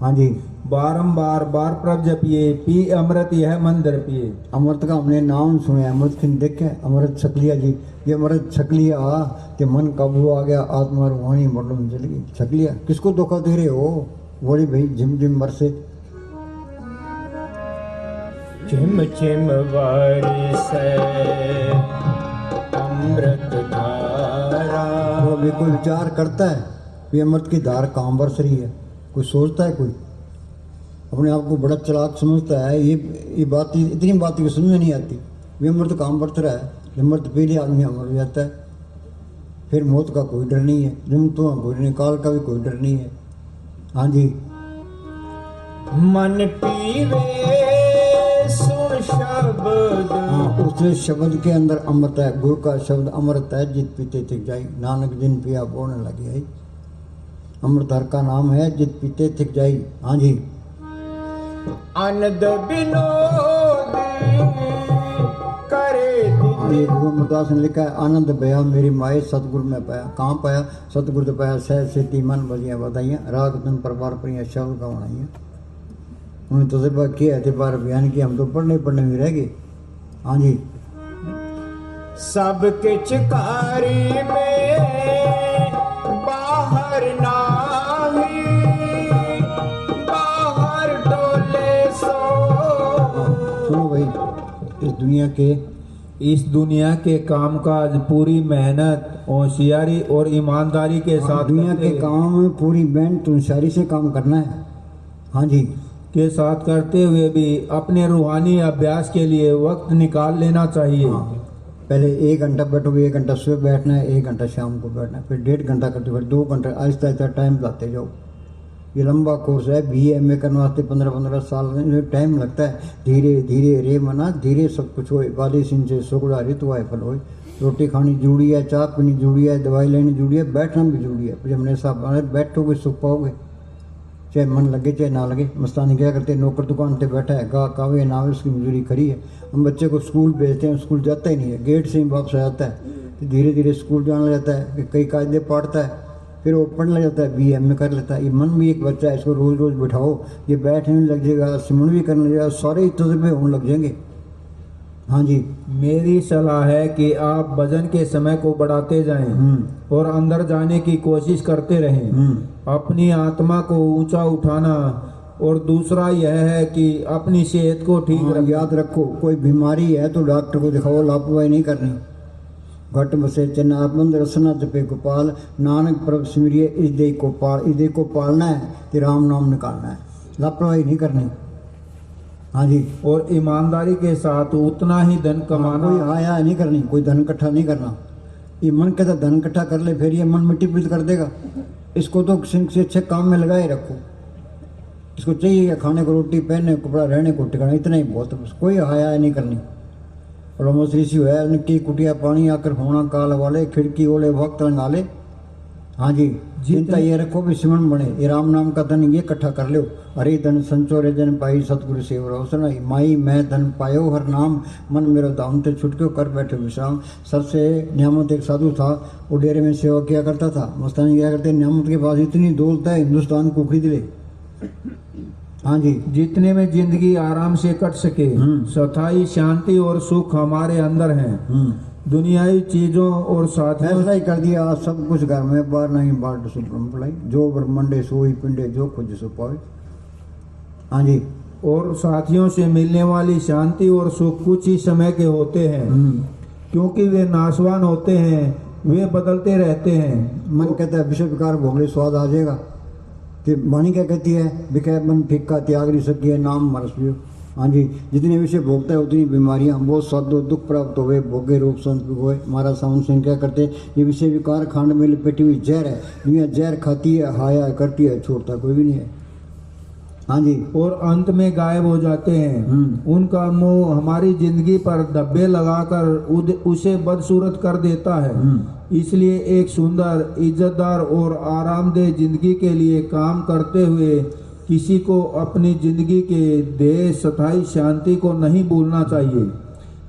हाँ जी। बारंबार बार प्रभ जपिए, पी अमृत यह मन पिए। अमृत का हमने नाम सुना, अमृत खिन देखे, अमृत छक लिया जी। ये अमृत छक लिया कि मन काबू आ गया, आत्मा रूहानी मरलो में चली गई। छक लिया, किसको धोखा दे रहे हो? बोले भाई झिम झिम बरसे। झिम झिम बरसे अमृत धारा। तो अभी कोई विचार करता है ये अमृत की धार कहाँ बरस रही है? कोई सोचता है? कोई अपने आप को बड़ा चालाक समझता है। ये बात, इतनी बात को समझ में नहीं आती। वे अमृत काम बरत रहा है, अमृत पी लिया आदमी अमर हो जाता है। फिर मौत का कोई डर नहीं है, जन्म तो कोई नहीं, काल का भी कोई डर नहीं है। हाँ जी। मन पीवे सुन शब्द। हाँ, उस शब्द के अंदर अमृत है। गुरु का शब्द अमृत है, जित पीते थिक जाई, नानक जिन पिया बोने लगी आई। अमृत हर का नाम है, जित पीते थिक जाई। हाँ जी। आनंद विनोद करे ये गुरु अमरदास ने लिखा है, आनंद भया मेरी माए सतगुरु में पाया। कहाँ पाया? सतगुरु तो पाया। सहज सेती मन बजिया बधाइयाँ, राग धन परवार परियाँ शब्द का बनाइया। उन्हें तजुर्बा किया थे बार बयान किया, हम तो पढ़ने में रह गए। हाँ जी। सब के चिकारी में बाहर नाही, बाहर डोले सो। सुनो भाई, इस दुनिया के कामकाज पूरी मेहनत, होशियारी और ईमानदारी के साथ दुनिया के काम में पूरी मेहनत होशियारी से काम करना है। हाँ जी। के साथ करते हुए भी अपने रूहानी अभ्यास के लिए वक्त निकाल लेना चाहिए। हाँ। पहले 1 घंटा बैठोगे, 1 घंटा सुबह बैठना है, 1 घंटा शाम को बैठना है, फिर 1.5 घंटा करते, फिर 2 घंटे, आहिस्ता आहिस्ता टाइम लाते जाओ। ये लंबा कोर्स है, BA करने वास्ते 15-15 साल में टाइम लगता है। धीरे धीरे रे मना धीरे सब कुछ होए। बाली सिंह से सुगड़ा ऋतु आए फल होए। रोटी खानी जरूरी है, चाय पीनी जरूरी है, दवाई लेनी जरूरी है, बैठना भी जरूरी है। जब हमने साहब बैठोगे सुख पाओगे, चाहे मन लगे चाहे ना लगे। मस्तानी क्या करते, नौकर दुकान पे बैठा है, गा कावे ना उसकी मजदूरी खड़ी है। हम बच्चे को स्कूल भेजते हैं, स्कूल जाता ही नहीं है, गेट से ही वापस आ जाता है। धीरे धीरे स्कूल जाने लगता है, कई कायदे पढ़ता है, फिर वो पढ़ने लग जाता है, BA कर लेता है। ये मन भी एक बच्चा है, इसको रोज़ रोज़ बैठाओ, ये बैठने में लग जाएगा, सिमरन भी करने लगेगा, सारे तजुर्बे होने लग जाएंगे। हाँ जी। मेरी सलाह है कि आप भजन के समय को बढ़ाते जाएं और अंदर जाने की कोशिश करते रहें। अपनी आत्मा को ऊंचा उठाना। और दूसरा यह है कि अपनी सेहत को ठीक याद रखो, कोई बीमारी है तो डॉक्टर को दिखाओ, लापरवाही नहीं करनी। घट बसे चन्नाबंद रसना जपे गोपाल, नानक प्रभ सिमरिए इस देह को पाल। इस देह को पालना है तो राम नाम निकालना है, लापरवाही नहीं करनी। हाँ जी। और ईमानदारी के साथ उतना ही धन कमाना। कोई आया नहीं करनी, कोई धन इकट्ठा नहीं करना। ये मन कहता धन इकट्ठा कर ले, फिर ये मन मिट्टी पीट कर देगा। इसको तो से अच्छे काम में लगाए रखो। इसको चाहिए क्या? खाने को रोटी, पहनने को कपड़ा, रहने को ठिकाना, इतना ही बहुत है बस। कोई आया नहीं करनी। और मसरीसी है उनकी कुटिया पानी आकर होना काल वाले, खिड़की ओले वक्त रंगाले। हाँ जी। चिंता ये रखो भी सिमरन बने, ये राम नाम का धन ये इकट्ठा कर लो। हरे धन संचोरे जन पाई, सतगुरु सेवा सुनाई। माई मैं धन पायो हर नाम, मन मेरा दाम ते छुटक्यो कर बैठे विश्राम। सबसे नियामत एक साधु था, वो डेरे में सेवा किया करता था। मस्तानी क्या करते, नियामत के पास इतनी दौलत है, हिंदुस्तान को खरीद ले। हाँ जी। जितने में जिंदगी आराम से कट सके, सथाई शांति और सुख हमारे अंदर है। दुनियावी चीजों और साथियों फैसला ही कर दिया, सब कुछ घर में, बाहर नहीं बाहर सुब्रम पलाई। जो ब्रह्मंडे सोई पिंडे, जो खुद सो पाए। हाँ जी। और साथियों से मिलने वाली शांति और सुख कुछ ही समय के होते हैं, क्योंकि वे नाशवान होते हैं, वे बदलते रहते हैं। मन कहता है विषय विकार भोगले स्वाद आ जाएगा। कि वाणी क्या कहती है, विषय मन फिक्का त्याग नहीं सकी है, नाम मरस पियो। हाँ जी। जितने विषय भोगता है उतनी बीमारियां, बहुत स्वादो दुख प्राप्त हुए, भोगे रोग संत हुए। महाराज सावन सिंह क्या करते, ये विषय विकार खांड में लपेटी हुई जहर है। दुनिया जहर खाती है, हाया करती है, छोड़ता कोई भी नहीं है। हाँ जी। और अंत में गायब हो जाते हैं। उनका मोह हमारी जिंदगी पर धब्बे लगाकर उसे बदसूरत कर देता है। इसलिए एक सुंदर, इज्जतदार और आरामदेह जिंदगी के लिए काम करते हुए किसी को अपनी जिंदगी के ध्येय स्थायी शांति को नहीं भूलना चाहिए।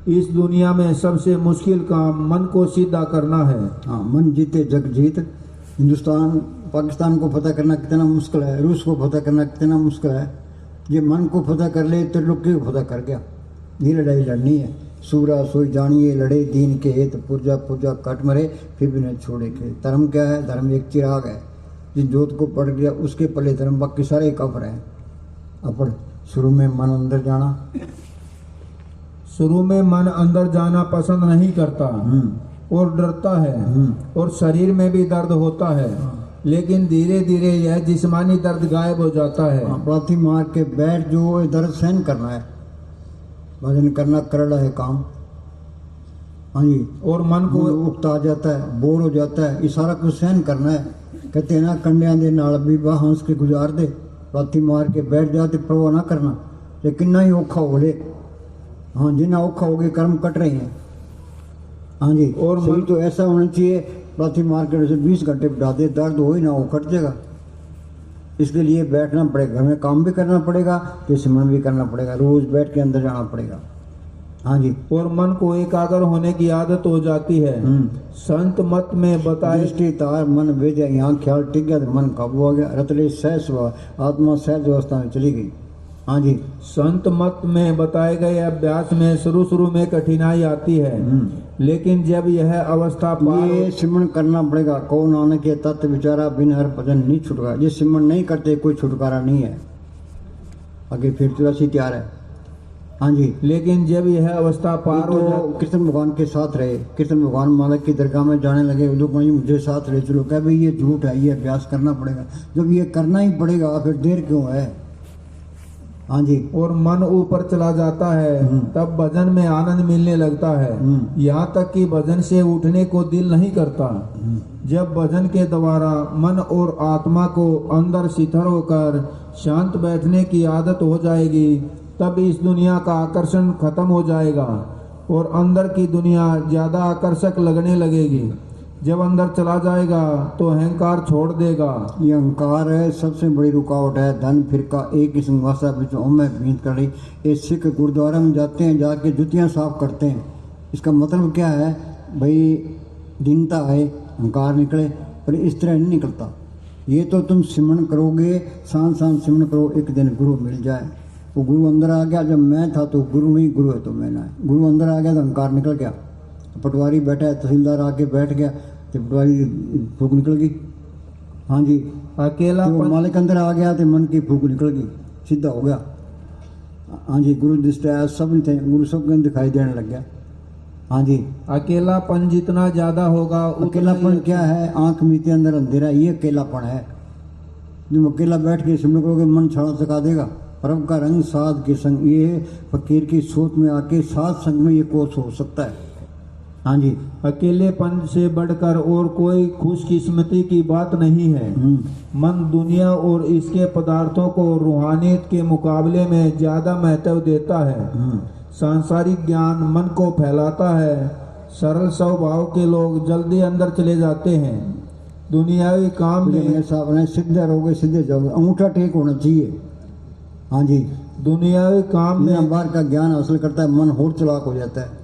इस दुनिया में सबसे मुश्किल काम मन को सीधा करना है। हाँ, मन जीते जग जीत, हिंदुस्तान पाकिस्तान को फतह करना कितना मुश्किल है, रूस को फतह करना कितना मुश्किल है। ये मन को फतह कर ले त्रिलोकी को फतह कर गया। ये लड़ाई लड़नी है। सूरा सोई जानिए लड़े दीन के हेत, पुरजा पुरजा कट मरे फिर भी न छोड़े के। धर्म क्या है? धर्म एक चिराग है, जिस जोत को पड़ गया उसके पले धर्म, बाकी सारे कफर हैं। अपन शुरू में मन अंदर जाना, शुरू में मन अंदर जाना पसंद नहीं करता और डरता है और शरीर में भी दर्द होता है, लेकिन धीरे धीरे यह जिस्मानी दर्द गायब हो जाता है। पाथी मार के बैठ जो ये दर्द सहन करना है, भजन करना करड़ा है काम। हाँ जी, और मन को उकता आ जाता है, बोर हो जाता है, ये सारा कुछ सहन करना है। कहते हैं ना कंडियां दे नाल भी बाह हंस के गुजार दे, पाथी मार के बैठ जाते परवाह ना करना, लेकिन ना ही औखा हो ले। हाँ जिन्ना औखा हो गए कर्म कट रहे हैं। हाँ जी, और सही तो ऐसा होना चाहिए, पाथी मार के जैसे 20 घंटे बिठा दे, दर्द हो ही ना हो, कट जाएगा। इसके लिए बैठना पड़ेगा, हमें काम भी करना पड़ेगा, तो सिमरन भी करना पड़ेगा, रोज बैठ के अंदर जाना पड़ेगा। हाँ जी, और मन को एकाग्र होने की आदत हो जाती है। संत मत में बताए दृष्टि तार मन भेजा, यहाँ ख्याल टिक गया तो मन काबू आ गया, रतले सहज हुआ, आत्मा सहज अवस्था में चली गई। हाँ जी, संत मत में बताए गए अभ्यास में शुरू में कठिनाई आती है, लेकिन जब यह अवस्था पार ये सिमरन करना पड़ेगा। कौन नानक के तत्व विचारा बिन हर भजन नहीं छुटकारा। ये सिमरन नहीं करते कोई छुटकारा नहीं है। आगे फिर 84 तैयार है। हाँ जी, लेकिन जब यह अवस्था पार हो तो कृष्ण भगवान के साथ रहे, कृष्ण भगवान मालिक की दरगाह में जाने लगे, वो लोग मुझे साथ रहे, चलो कह भाई ये झूठ है, ये अभ्यास करना पड़ेगा। जब ये करना ही पड़ेगा फिर देर क्यों है। हाँ जी, और मन ऊपर चला जाता है, तब भजन में आनंद मिलने लगता है, यहाँ तक कि भजन से उठने को दिल नहीं करता। जब भजन के द्वारा मन और आत्मा को अंदर शिथिल होकर शांत बैठने की आदत हो जाएगी, तब इस दुनिया का आकर्षण खत्म हो जाएगा और अंदर की दुनिया ज्यादा आकर्षक लगने लगेगी। जब अंदर चला जाएगा तो अहंकार छोड़ देगा। ये अहंकार है सबसे बड़ी रुकावट है। धन फिरका एक ही संघासा बिचों में बीत कर रही। ये सिख गुरुद्वारा में जाते हैं, जाके जुतियां साफ करते हैं। इसका मतलब क्या है भाई, दीनता है, अहंकार निकले, पर इस तरह नहीं निकलता। ये तो तुम सिमरन करोगे, शांत शांत सिमरन करो, एक दिन गुरु मिल जाए। वो गुरु अंदर आ गया, जब मैं था तो गुरु नहीं, गुरु है तो मैं ना है। गुरु अंदर आ गया तो अहंकार निकल गया। पटवारी बैठा है, तहसीलदार आके बैठ गया तो पटवारी फूक निकल गई। हाँ जी, अकेला तो मालिक अंदर आ गया तो मन की फूक निकल गई, सीधा हो गया। हाँ जी, गुरु दृष्टि सब थे, गुरु सब दिखाई देने लग गया। हाँ जी, अकेलापन जितना ज्यादा होगा अकेलापन क्या है? आंख मीते अंदर अंधेरा, ये अकेलापन है। तुम अकेला बैठ के सिमरन करोगे, मन छाड़ा सका देगा। परम का रंग साध के संग, ये फकीर की सोच में आके साध संग में ये कोर्स हो सकता है। हाँ जी, अकेलेपन से बढ़कर और कोई खुशकिस्मती की बात नहीं है। मन दुनिया और इसके पदार्थों को रूहानियत के मुकाबले में ज्यादा महत्व देता है। सांसारिक ज्ञान मन को फैलाता है। सरल स्वभाव के लोग जल्दी अंदर चले जाते हैं। दुनियावी काम में साहब सीधे रहोगे सीधे जाओगे, अंगूठा टेक होना चाहिए। हाँ जी, दुनियावी काम में बाहर का ज्ञान हासिल करता है, मन और चलाक हो जाता है।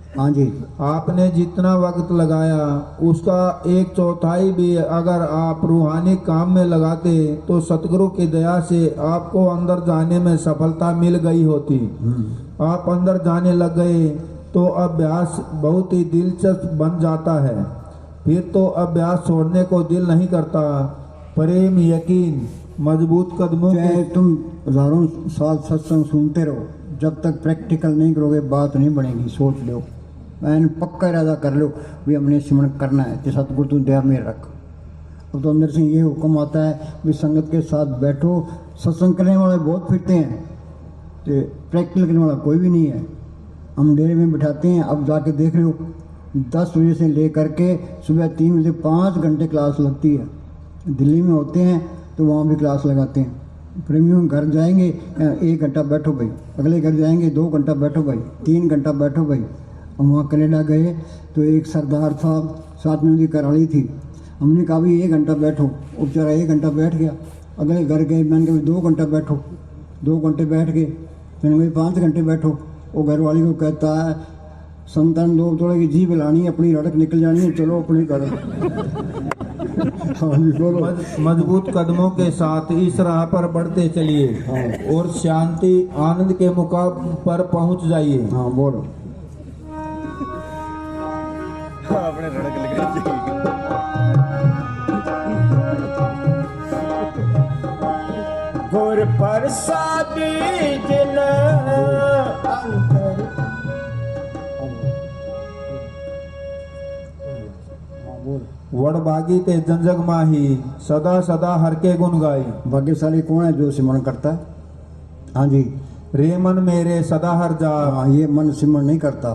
हाँ जी, आपने जितना वक्त लगाया उसका 1/4 भी अगर आप रूहानी काम में लगाते तो सतगुरु की दया से आपको अंदर जाने में सफलता मिल गई होती। आप अंदर जाने लग गए तो अभ्यास बहुत ही दिलचस्प बन जाता है। फिर तो अभ्यास छोड़ने को दिल नहीं करता। प्रेम, यकीन, मजबूत कदमों चाहे तुम हजारों साल सत्संग सुनते रहो, जब तक प्रैक्टिकल नहीं करोगे बात नहीं बनेगी। सोच लो, मैंने पक्का इरादा कर लो भी हमने सिमरन करना है, तो सतगुरु तू दया में रख। अब तो अंदर से ये हुक्म आता है भी संगत के साथ बैठो। सत्संग करने वाले बहुत फिरते हैं, तो प्रैक्टिकल करने वाला कोई भी नहीं है। हम डेरे में बिठाते हैं, अब जाके देख लो 10 बजे से ले करके सुबह 3 बजे 5 घंटे क्लास लगती है। दिल्ली में होते हैं तो वहाँ भी क्लास लगाते हैं। प्रेमियों घर जाएंगे 1 घंटा बैठो भाई, अगले घर जाएंगे 2 घंटा बैठो भाई, 3 घंटा बैठो भाई। हम वहाँ कनाडा गए तो एक सरदार साहब साथ में उनकी कराली थी। हमने कहा भी 1 घंटा बैठो, वो बेचारा 1 घंटा बैठ गया। अगले घर गए, मैंने कहा 2 घंटा बैठो, 2 घंटे बैठ गए। मैंने कहा 5 घंटे बैठो। वो घर वाली को कहता है संतान 2 तोड़े की जीभ लानी, अपनी लड़क निकल जानी है, चलो अपनी करो। हाँ जी बोलो। मजबूत कदमों के साथ इस राह पर बढ़ते चलिए और शांति आनंद के मुकाम पर पहुंच जाइए। हाँ बोलो। अपने रड़क लगे गुर प्रसादी जिन अंतर हाँ बोलो। वडभागी ते जंजग माही सदा सदा हर के गुण गाई। भाग्यशाली कौन है जो सिमरण करता है? हाँ जी। रे मन मेरे सदा हर जा, हाँ ये मन सिमरण नहीं करता।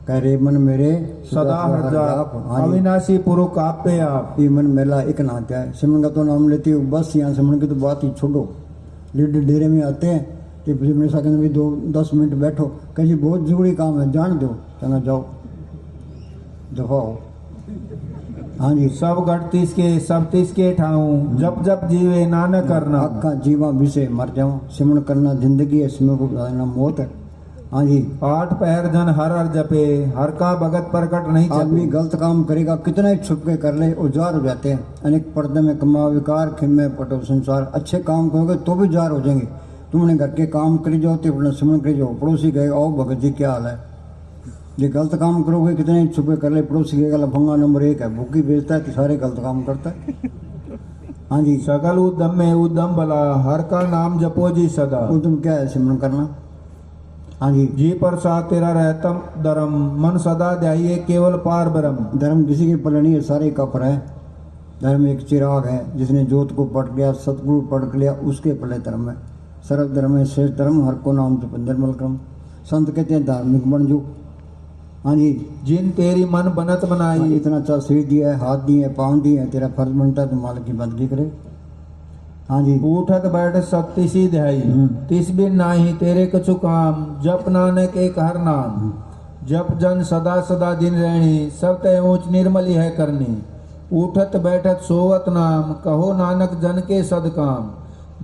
कह रे मन मेरे सदा हर जा, हाँ जी। अविनाशी पुरु कापे आप। ये मन मेला एक नात्या है। सिमरण का तो नाम लेते हो बस, यहाँ सिमरण की तो बात ही छोड़ो। लीड डेरे में आते हैं कि मेरे साथ भी 2-10 मिनट बैठो, कहीं बहुत जरूरी काम है जान दो, चला जाओ दफा हो। हाँ जी। सब गढ़ तीस के सब तीस के ठाऊं, जप जप जीवे नानक करना। आखा जीवा विषय मर जाऊं, सिमरण करना जिंदगी है, सिमरण को बताना मौत है। हाँ जी। 8 पहर जन हर हर जपे, हर का भगत प्रकट नहीं आदमी चपे। गलत काम करेगा कितना ही छुप के कर ले उजार हो जाते हैं। अनेक पर्दे में कमा विकार खिमे पटो संसार। अच्छे काम करोगे तो भी जार हो जाएंगे। तुमने घर के काम करी जाओ तो अपना सिमरण करी जाओ। पड़ोसी गए आओ भगत जी क्या हाल है। ये गलत काम करोगे कितने ही छुपे कर ले। पड़ोसी के लफंगा नंबर 1 है, भूखी बेचता है तो सारे गलत काम करता है। हाँ जी। सकल उद्यम में उद्यम भला, हर का नाम जपो जी सदा। उद्यम क्या है? सिमरण करना। हाँ जी। जी प्रसाद तेरा रहतम धर्म, मन सदा ध्याइए केवल पार ब्रह्म। धर्म किसी के पल्ले नहीं है, सारे कपर है। धर्म एक चिराग है, जिसने जोत को पट लिया, सतगुरु पट लिया, उसके पल्ले धर्म है। सर्व धर्म है श्रेष्ठ धर्म, हर को नाम तो निर्मल क्रम। संत कहते हैं धार्मिक बन जो। हाँ जी। जिन तेरी मन बनत बनाई। इतना अच्छा शरीर दिया है, हाथ दिए हैं, पाँव दिए हैं, तेरा फर्ज बनता है तो मालिक की बंदगी करे। हाँ जी। उठत बैठ सत्य सी ध्याई, तिस बिन नाही तेरे कछु काम, जप नानक एक हर नाम। जप जन सदा सदा दिन रहनी, सब तय ऊंच निर्मली है करनी। उठत बैठत सोवत नाम, कहो नानक जन के सद काम।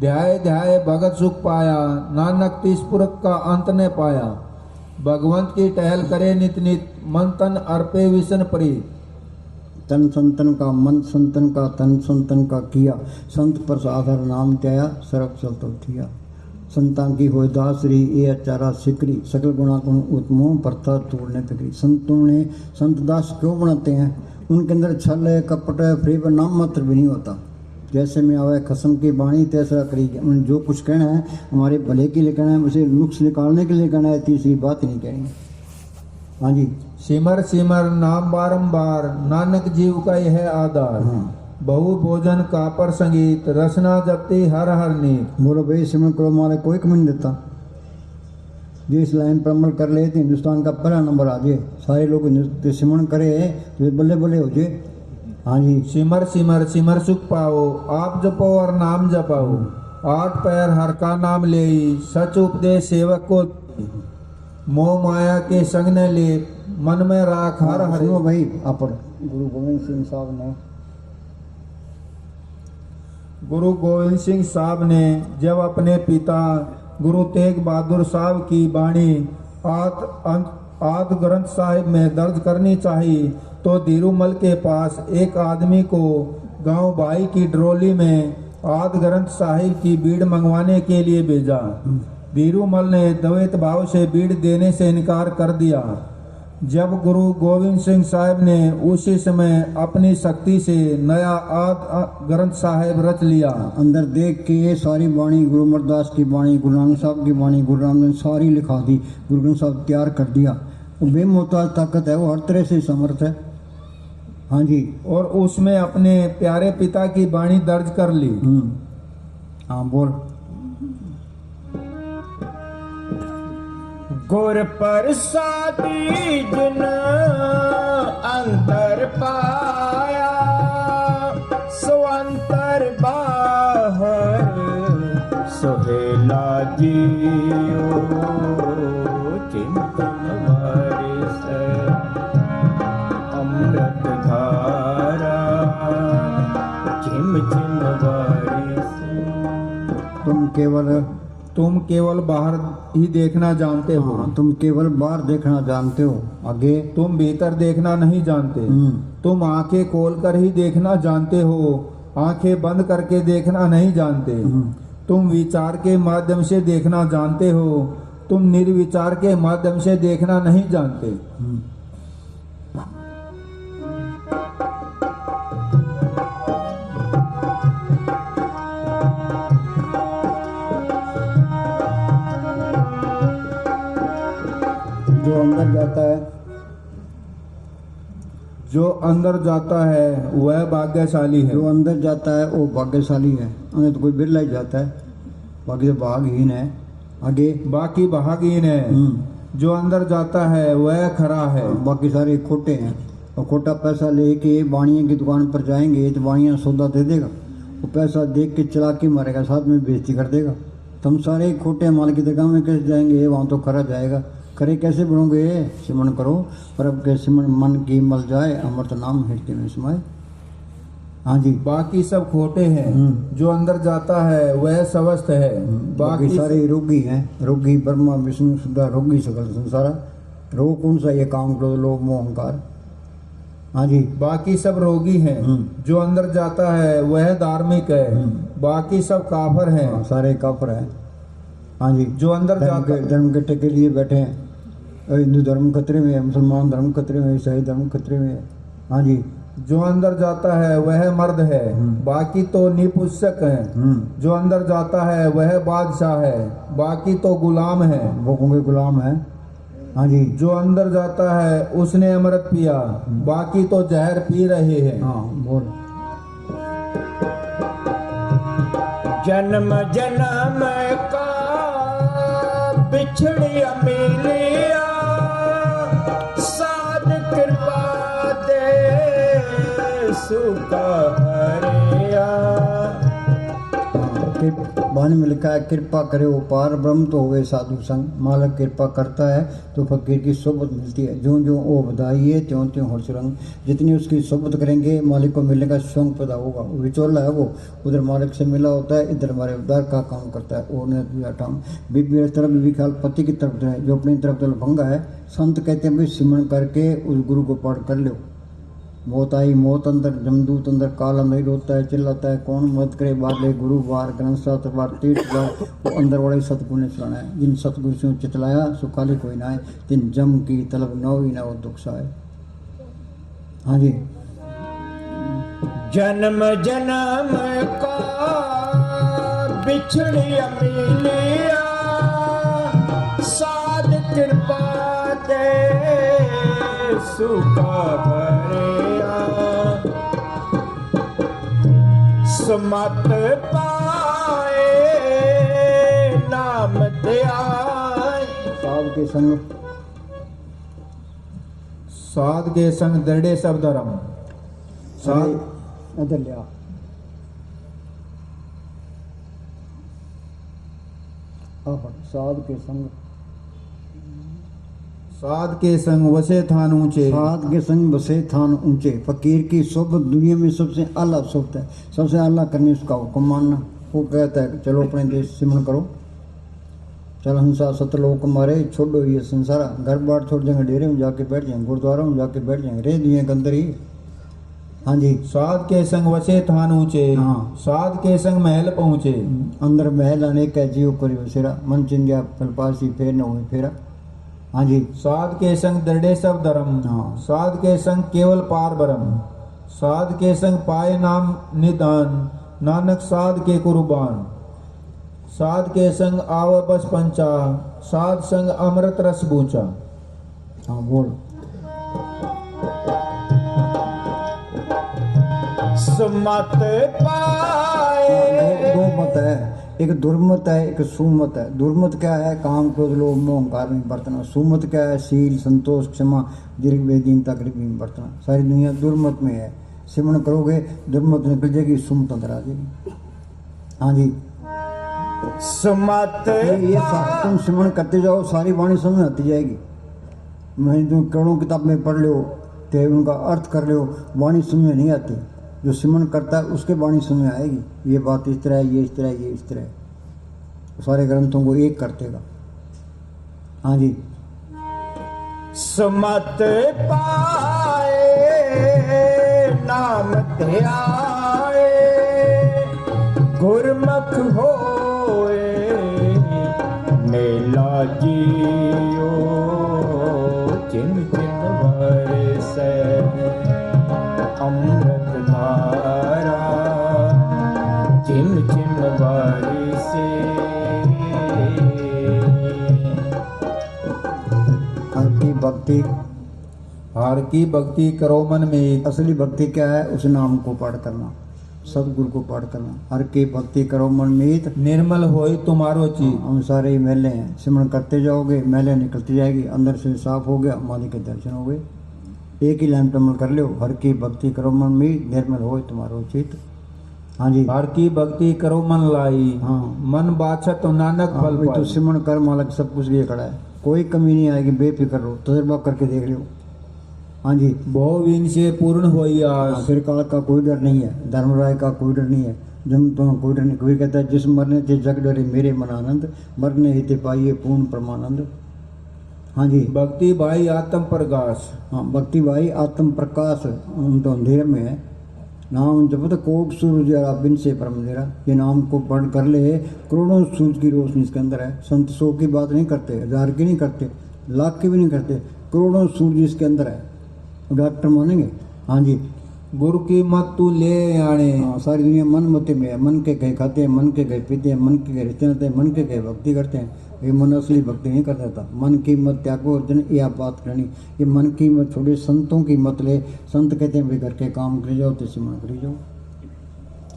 ध्याय ध्याय भगत सुख पाया, नानक तिस पुरख का अंत ने पाया। भगवंत की टहल करे नित नित, मन तन अर्पे विसन प्रीत। तन संतन का मन संतन का तन संतन का किया, संत प्रसाद हर नाम त्याया, सर्व चलतो थिया। संतान की हो दासरी ये अचारा सिकरी, सकल गुणा गुण उत्तमो प्रथा तोड़ने फिक्री। संतों ने संत दास क्यों बनाते हैं? उनके अंदर छल है, कपट है, फ्रेब नाम मात्र भी नहीं होता। जैसे में आवे खसम की बाणी तैसा करी। उन्हें जो कुछ कहना है हमारे भले के लिए कहना है, उसे नुक्स निकालने के लिए कहना है, तीसरी बात नहीं कहनी। हाँ जी। सिमर सिमर नाम बारंबार, नानक जीव का यह आधार। बहु भोजन कापर संगीत, रसना जपती हर हर नीत। बोलो भाई सिमरण करो, हमारे कोई कमी नहीं देता। जो इस लाइन पर अमल कर ले तो हिंदुस्तान का पहला नंबर आ जाए। सारे लोग सिमरण करे तो बल्ले बल्ले हो जाए। हाँ जी। सिमर सिमर सिमर सुख पाओ, आप जपो और नाम जपाओ। 8 पैर हर का नाम ले, सच उपदेश सेवक को। मोह माया के संग न ले, मन में राख हर हर। सुनो भाई आप गुरु गोविंद सिंह साहब ने गुरु गोविंद सिंह साहब ने जब अपने पिता गुरु तेग बहादुर साहब की वाणी आद ग्रंथ साहिब में दर्ज करनी चाहिए, तो धीरूमल के पास एक आदमी को गांव भाई की ड्रोली में आद ग्रंथ साहिब की बीड़ मंगवाने के लिए भेजा। धीरूमल ने द्वैत भाव से बीड़ देने से इनकार कर दिया। जब गुरु गोविंद सिंह साहब ने उसी समय अपनी शक्ति से नया आद ग्रंथ साहिब रच लिया। अंदर देख के ये सारी वाणी, गुरु अमरदास की वाणी, गुरु नानक साहब की वाणी, गुरु रामदास सारी लिखा दी। गुरु ग्रंथ साहब तैयार कर दिया। वो बेमोहताज ताकत है, वो हर तरह से समर्थ है। हाँ जी। और उसमें अपने प्यारे पिता की वाणी दर्ज कर ली। हाँ बोल। गुर प्रसादी जिन अंतर पाया, स्वंतर बाहर सोहेला जियो। चिंतन वारिस अमृत धारा, झिम झिम वारिस। तुम केवल बाहर ही देखना जानते हो, हाँ, तुम केवल बाहर देखना जानते हो। आगे तुम भीतर देखना नहीं जानते। तुम आंखें खोलकर ही देखना जानते हो, आंखें बंद करके देखना नहीं जानते। तुम विचार के माध्यम से देखना जानते हो, तुम निर्विचार के माध्यम से देखना नहीं जानते। जो अंदर जाता है, जो अंदर जाता है वह भाग्यशाली है। जो अंदर जाता है वो भाग्यशाली है। अंदर तो कोई बिरला ही जाता है, बाकी तो भागहीन है। आगे बाकी भागहीन है। जो अंदर जाता है वह खरा है। बाकी सारे खोटे हैं। और खोटा पैसा लेके वाणिया की दुकान पर जाएंगे तो वाणिया सौदा दे देगा, वो पैसा देख के चलाकी मारेगा, साथ में बेइज्जती कर देगा। तुम सारे खोटे माल की दरगाह में कैसे जाएंगे? वहाँ तो खरा जाएगा। खरे कैसे बनोगे? सिमरन करो, परब के सिमरन मन की मल जाए, अमृत नाम हृदय में समाए। हाँ जी। बाकी सब खोटे हैं। जो अंदर जाता है वह स्वस्थ है। बाकी सारे रोगी हैं। रोगी ब्रह्मा विष्णु सुधा रोगी सकल संसारा। रोग कौन सा? ये काम क्रोध लोभ मोह अहंकार। हाँ जी। बाकी सब रोगी हैं। जो अंदर जाता है वह धार्मिक है। बाकी सब काफर हैं। हाँ, सारे काफर हैं। हाँ जी। जो अंदर धर्म के टेके लिए बैठे हैं। हिंदू धर्म खतरे में है, मुसलमान धर्म खतरे में है, ईसाई धर्म खतरे में है। हाँ जी। जो अंदर जाता है वह मर्द है। बाकी तो निपुष्क है। जो अंदर जाता है वह बादशाह है। बाकी तो गुलाम है। भोगों के गुलाम है। हाँ जी। जो अंदर जाता है उसने अमृत पिया। बाकी तो जहर पी रहे हैं। हाँ बोल। जन्म जन्म का बिछड़िया मिलिया, साध कृपा दे सुखा हरिया। वाणी में लिखा है, कृपा करे वो पार ब्रह्म तो हुए साधु संग। मालिक कृपा करता है तो फकीर की सोबत मिलती है। जो जो वो बधाइए त्यों त्यों हर्ष रंग। जितनी उसकी सोबत करेंगे मालिक को मिलने का शौक पैदा होगा। वो विचोला है, वो उधर मालिक से मिला होता है, इधर हमारे उद्धार का काम करता है। वो बीबी तरफ बीबी ख्याल पति की तरफ है, जो अपनी तरफ भंगा है। संत कहते हैं भाई सिमरन करके उस गुरु को पाठ कर लो। मौत आई मौत अंदर, जमदूत अंदर, काल अंदर रोता है चिल्लाता है, कौन मदद करे बादले गुरु बार ग्रंथ सात बार तीर्थ बार। वो अंदर वाले सतगुरु ने चलाना है। जिन सतगुरु से चितलाया सुखाले कोई ना है, जिन जम की तलब नौ ही ना वो दुख साए। हाँ जी। जन्म जन्म का बिछड़िया मिलिया, साध कृपा दे सुखा भरिया। सुमत पाए नाम ध्यान, साध के संग, साध के संग दृढ़े सब धर्म। साध इधर लिया। साध के संग, साध के संग वसे थान ऊंचे। साध के संग बसे थान ऊंचे। फकीर की सोबत दुनिया में सबसे आला सोबत है। सबसे आला करनी उसका हुक्म मानना। वो कहता है चलो अपने देश सिमरन करो, चल हंसा सतलोक मारे, छोड़ो ये संसारा। घर बार छोड़ जाएंगे, डेरे में जाके बैठ जाएंगे, गुरुद्वारा में जाके बैठ जाएंगे, रह दिए के अंदर ही। हाँ जी। साध के संग वसे थान ऊंचे। हाँ। साध के संग महल पहुंचे। अंदर महल अनेक है, जीव करी बसेरा। मन चिंदिया फलपासी फेर न हुए फेरा। हाँ जी। साध के संग दृढ़े सब धर्म। हाँ। साध के संग केवल पार ब्रह्म। साध के संग पाए नाम निदान, नानक साध के कुर्बान। साध के संग आव बस पंचा, साध संग अमृत रस बूचा। हाँ बोल। सुमत पाए। दो मत है, एक दुर्मत है, एक सुमत है। दुर्मत क्या है? काम क्रोध लोभ मोह अहंकार में बरतना। सुमत क्या है? शील संतोष क्षमा दीर्घ दीनता गरीबी में बरतना। सारी दुनिया दुर्मत में है। सिमरन करोगे दुर्मत निकल जाएगी, सुमत अंदर आ जाएगी। हाँ जी। सुमत तुम सिमरन करते जाओ, सारी वाणी समझ आती जाएगी। मैं जो करोड़ों किताब में पढ़ लो तो उनका अर्थ कर लो, वाणी समझ नहीं आती। जो सिमरन करता है उसके वाणी समझ आएगी। ये बात इस तरह है, ये इस तरह है, ये इस तरह है। सारे ग्रंथों को एक कर देगा। हाँ जी। समत पाए नाम ध्याए गुरमुख होए मेला जियो चिन चिन बरसै अमृत धारा चिन चिन बरसे। हर की भक्ति, हर की भक्ति करो मन में। असली भक्ति क्या है? उस नाम को पाठ करना, सतगुरु को पाठ करना। हर की भक्ति करो मन मीत, निर्मल होए तुम्हारो चित। हम सारे ही मैले हैं, सिमरण करते जाओगे, मैले निकलती जाएगी, अंदर से साफ हो गया, मालिक के दर्शन हो गए। एक ही लाइन पे अमल कर लो, हर की भक्ति करो मन मीत, निर्मल होए तुम्हारो चित। हाँ जी। हर की भक्ति करो मन लाई। हाँ। मन बाछत तो नानक हाँ, फल वही तो पाई। सिमरण कर, मालिक सब कुछ लिए खड़ा है, कोई कमी नहीं आएगी, बेफिक्र रहो, तजुर्बा करके देख लो। हाँ जी। बहु विन से पूर्ण होई आस। फिर काल का कोई डर नहीं है, धर्मराय का कोई डर नहीं है, जम तो कोई डर नहीं। कबीर कहता है जिस मरने थे जग डरे मेरे मन आनंद, मरने ही ते पाइए पूर्ण परमानंद। हाँ जी। भक्ति भाई आत्म प्रकाश। हाँ, भक्ति भाई आत्म प्रकाश उन तो अंधेरे में है। नाम जपत कोट सूरज यारा बिन से परम अंधेरा। ये नाम को पढ़ कर ले, करोड़ों सूरज की रोशनी इसके अंदर है। संत 100 की बात नहीं करते, 1000 की नहीं करते, लाख की भी नहीं करते, करोड़ों सूरज इसके अंदर है। डॉक्टर मानेंगे। हाँ जी। गुरु की मत तू ले आने। हाँ, सारी दुनिया मन मते में है, मन के कहे खाते हैं, मन के कहे पीते हैं, मन के कहे रिश्ते नाते हैं, मन के कहे भक्ति करते हैं। ये मन असली भक्ति नहीं कर देता। मन की मत त्यागो अर्जुन, यह बात करनी। ये मन की मत छोड़े, संतों की मत ले। संत कहते हैं भाई घर के काम करी जाओ तो सिमरण करी जाओ।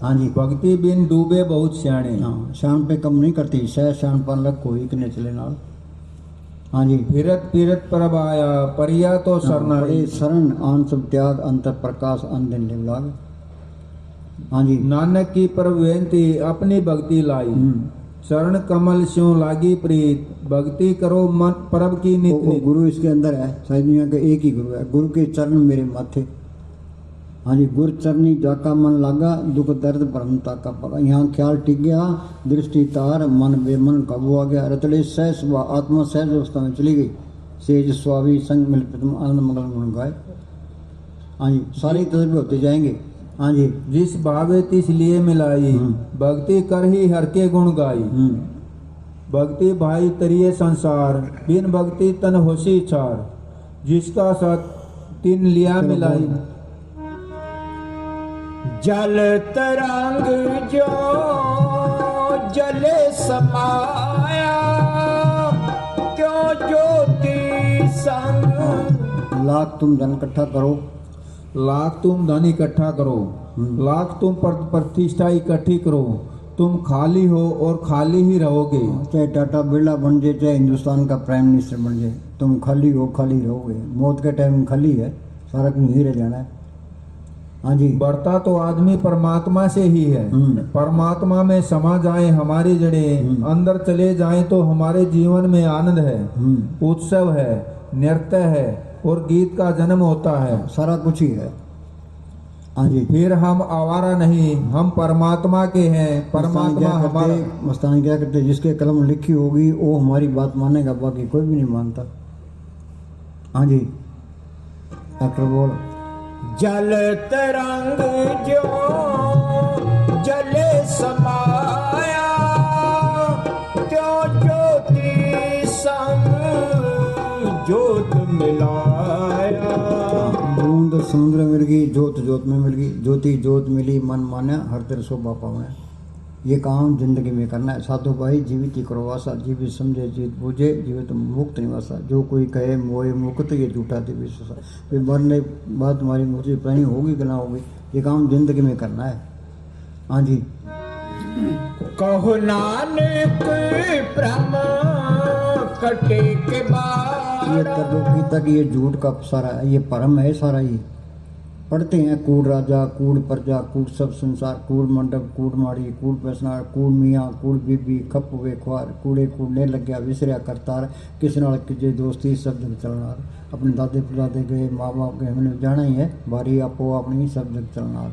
हाँ जी। भक्ति बिन डूबे बहुत सियाणे। हाँ, शान पे कम नहीं करती, सह शान पर लग कोई कने चले नाल। हाँ जी। फिरत फिरत प्रभ आया परिया तो सरना। बड़े शरण आन सब त्याग, अंतर प्रकाश अन दिन लिव लाग। हाँ जी। नानक की प्रभ बेनती अपनी भक्ति लाई। चरण कमल स्यों लागी प्रीत, भक्ति करो मन प्रभ की नित वो नित। गुरु इसके अंदर है, सारी दुनिया का एक ही गुरु है। गुरु के चरण मेरे माथे। हाँ जी। गुरु चरनी जाका मन लागा, दुख दर्द भ्रमता का पगा। यहाँ ख्याल टिक गया, दृष्टि तार, मन बेमन काबू आ गया। रतड़े सह सुबह आत्मा सहज अवस्था में चली गई। सेज स्वामी संग मिल प्रथम आनंद मंगल गुण गाए। हाँ जी। सारे तजुर्बे होते जाएंगे। हाँ जी। जिस भावे तिस लिए मिलाई, भक्ति कर ही हर के गुण गाई। भक्ति भाई तरिए संसार, बिन भक्ति तन होशी चार। जिसका साथ तीन लिया मिलाई। जल तरंग जो जले समाया, क्यों ज्योति संग। लाख तुम धन इकट्ठा करो, लाख तुम धन इकट्ठा करो, लाख तुम प्रतिष्ठा इकट्ठी करो, तुम खाली हो और खाली ही रहोगे। चाहे टाटा बिरला बन जाए, चाहे हिंदुस्तान का प्राइम मिनिस्टर बन जाए, तुम खाली हो खाली रहोगे। मौत के टाइम खाली है, सारा कुछ यहीं रह जाना है। हाँ जी। बढ़ता तो आदमी परमात्मा से ही है। परमात्मा में समा जाए हमारी जड़ें, अंदर चले जाएं तो हमारे जीवन में आनंद है, उत्सव है, नृत्य है और गीत का जन्म होता है। सारा कुछ ही है। हाँ जी। फिर हम आवारा नहीं, हम परमात्मा के हैं। परमात्मा हमारा। मस्तानी क्या करते, जिसके कलम लिखी होगी वो हमारी बात मानेगा, बाकी कोई भी नहीं मानता। हाँ जी। डॉक्टर बोल। जल तरंग जो जले समाया, त्यों ज्योति संग ज्योत मिलाया। बूंद समुद्र में मिल गई, जोत जोत में मिल गई, ज्योति जोत मिली, मन माना हर तेरे सो बापा में। ये काम जिंदगी में करना है। साधु भाई जीवित ही करो वासा, जीवित समझे जीवित बूझे, जीवित मुक्त निवासा। जो कोई कहे मोए मुक्त, ये झूठा दे विश्वासा। फिर मरने बाद तुम्हारी मुक्ति प्राणी होगी कि ना होगी, ये काम जिंदगी में करना है। हाँ जी। कहो नानक भ्रम कटे के बाद, ये तरलोकी तक ये झूठ का सारा है, ये परम है सारा। ये पढ़ते हैं कूड़ राजा, कूड़ प्रजा, कूड़ सब संसार, कूड़ मंडप, कूड़ माड़ी, कूड़ पैसनार, कूड़ मियाँ, कूड़ बीबी, खप वे ख्वार, कूड़े कूड़ने लग गया विसरिया करतार, किस नाल किजे दोस्ती सब जग चलनार। अपने दादे परदादे गए, माँ बाप गए, हमने जाना ही है, बारी आपो अपनी सब जग चलनार।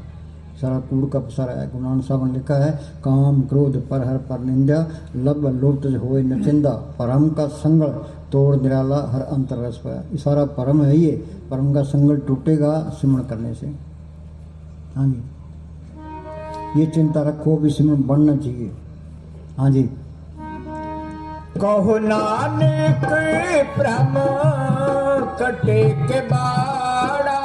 सारा कूड़ का पसारा है। गुरु नानक साहब ने लिखा है, काम क्रोध पर हर पर निंदा, लब लोभ तज होए नचिंदा, परम का संगल तोड़ निराला हर अंतर रस पाया। ये सारा परम है, ये परम का संगल टूटेगा सिमरण करने से। हाँ जी, ये चिंता रखो भी सिमरण बढ़ना चाहिए। हाँ जी, कहो नानक भ्रम कटे के बाड़ा,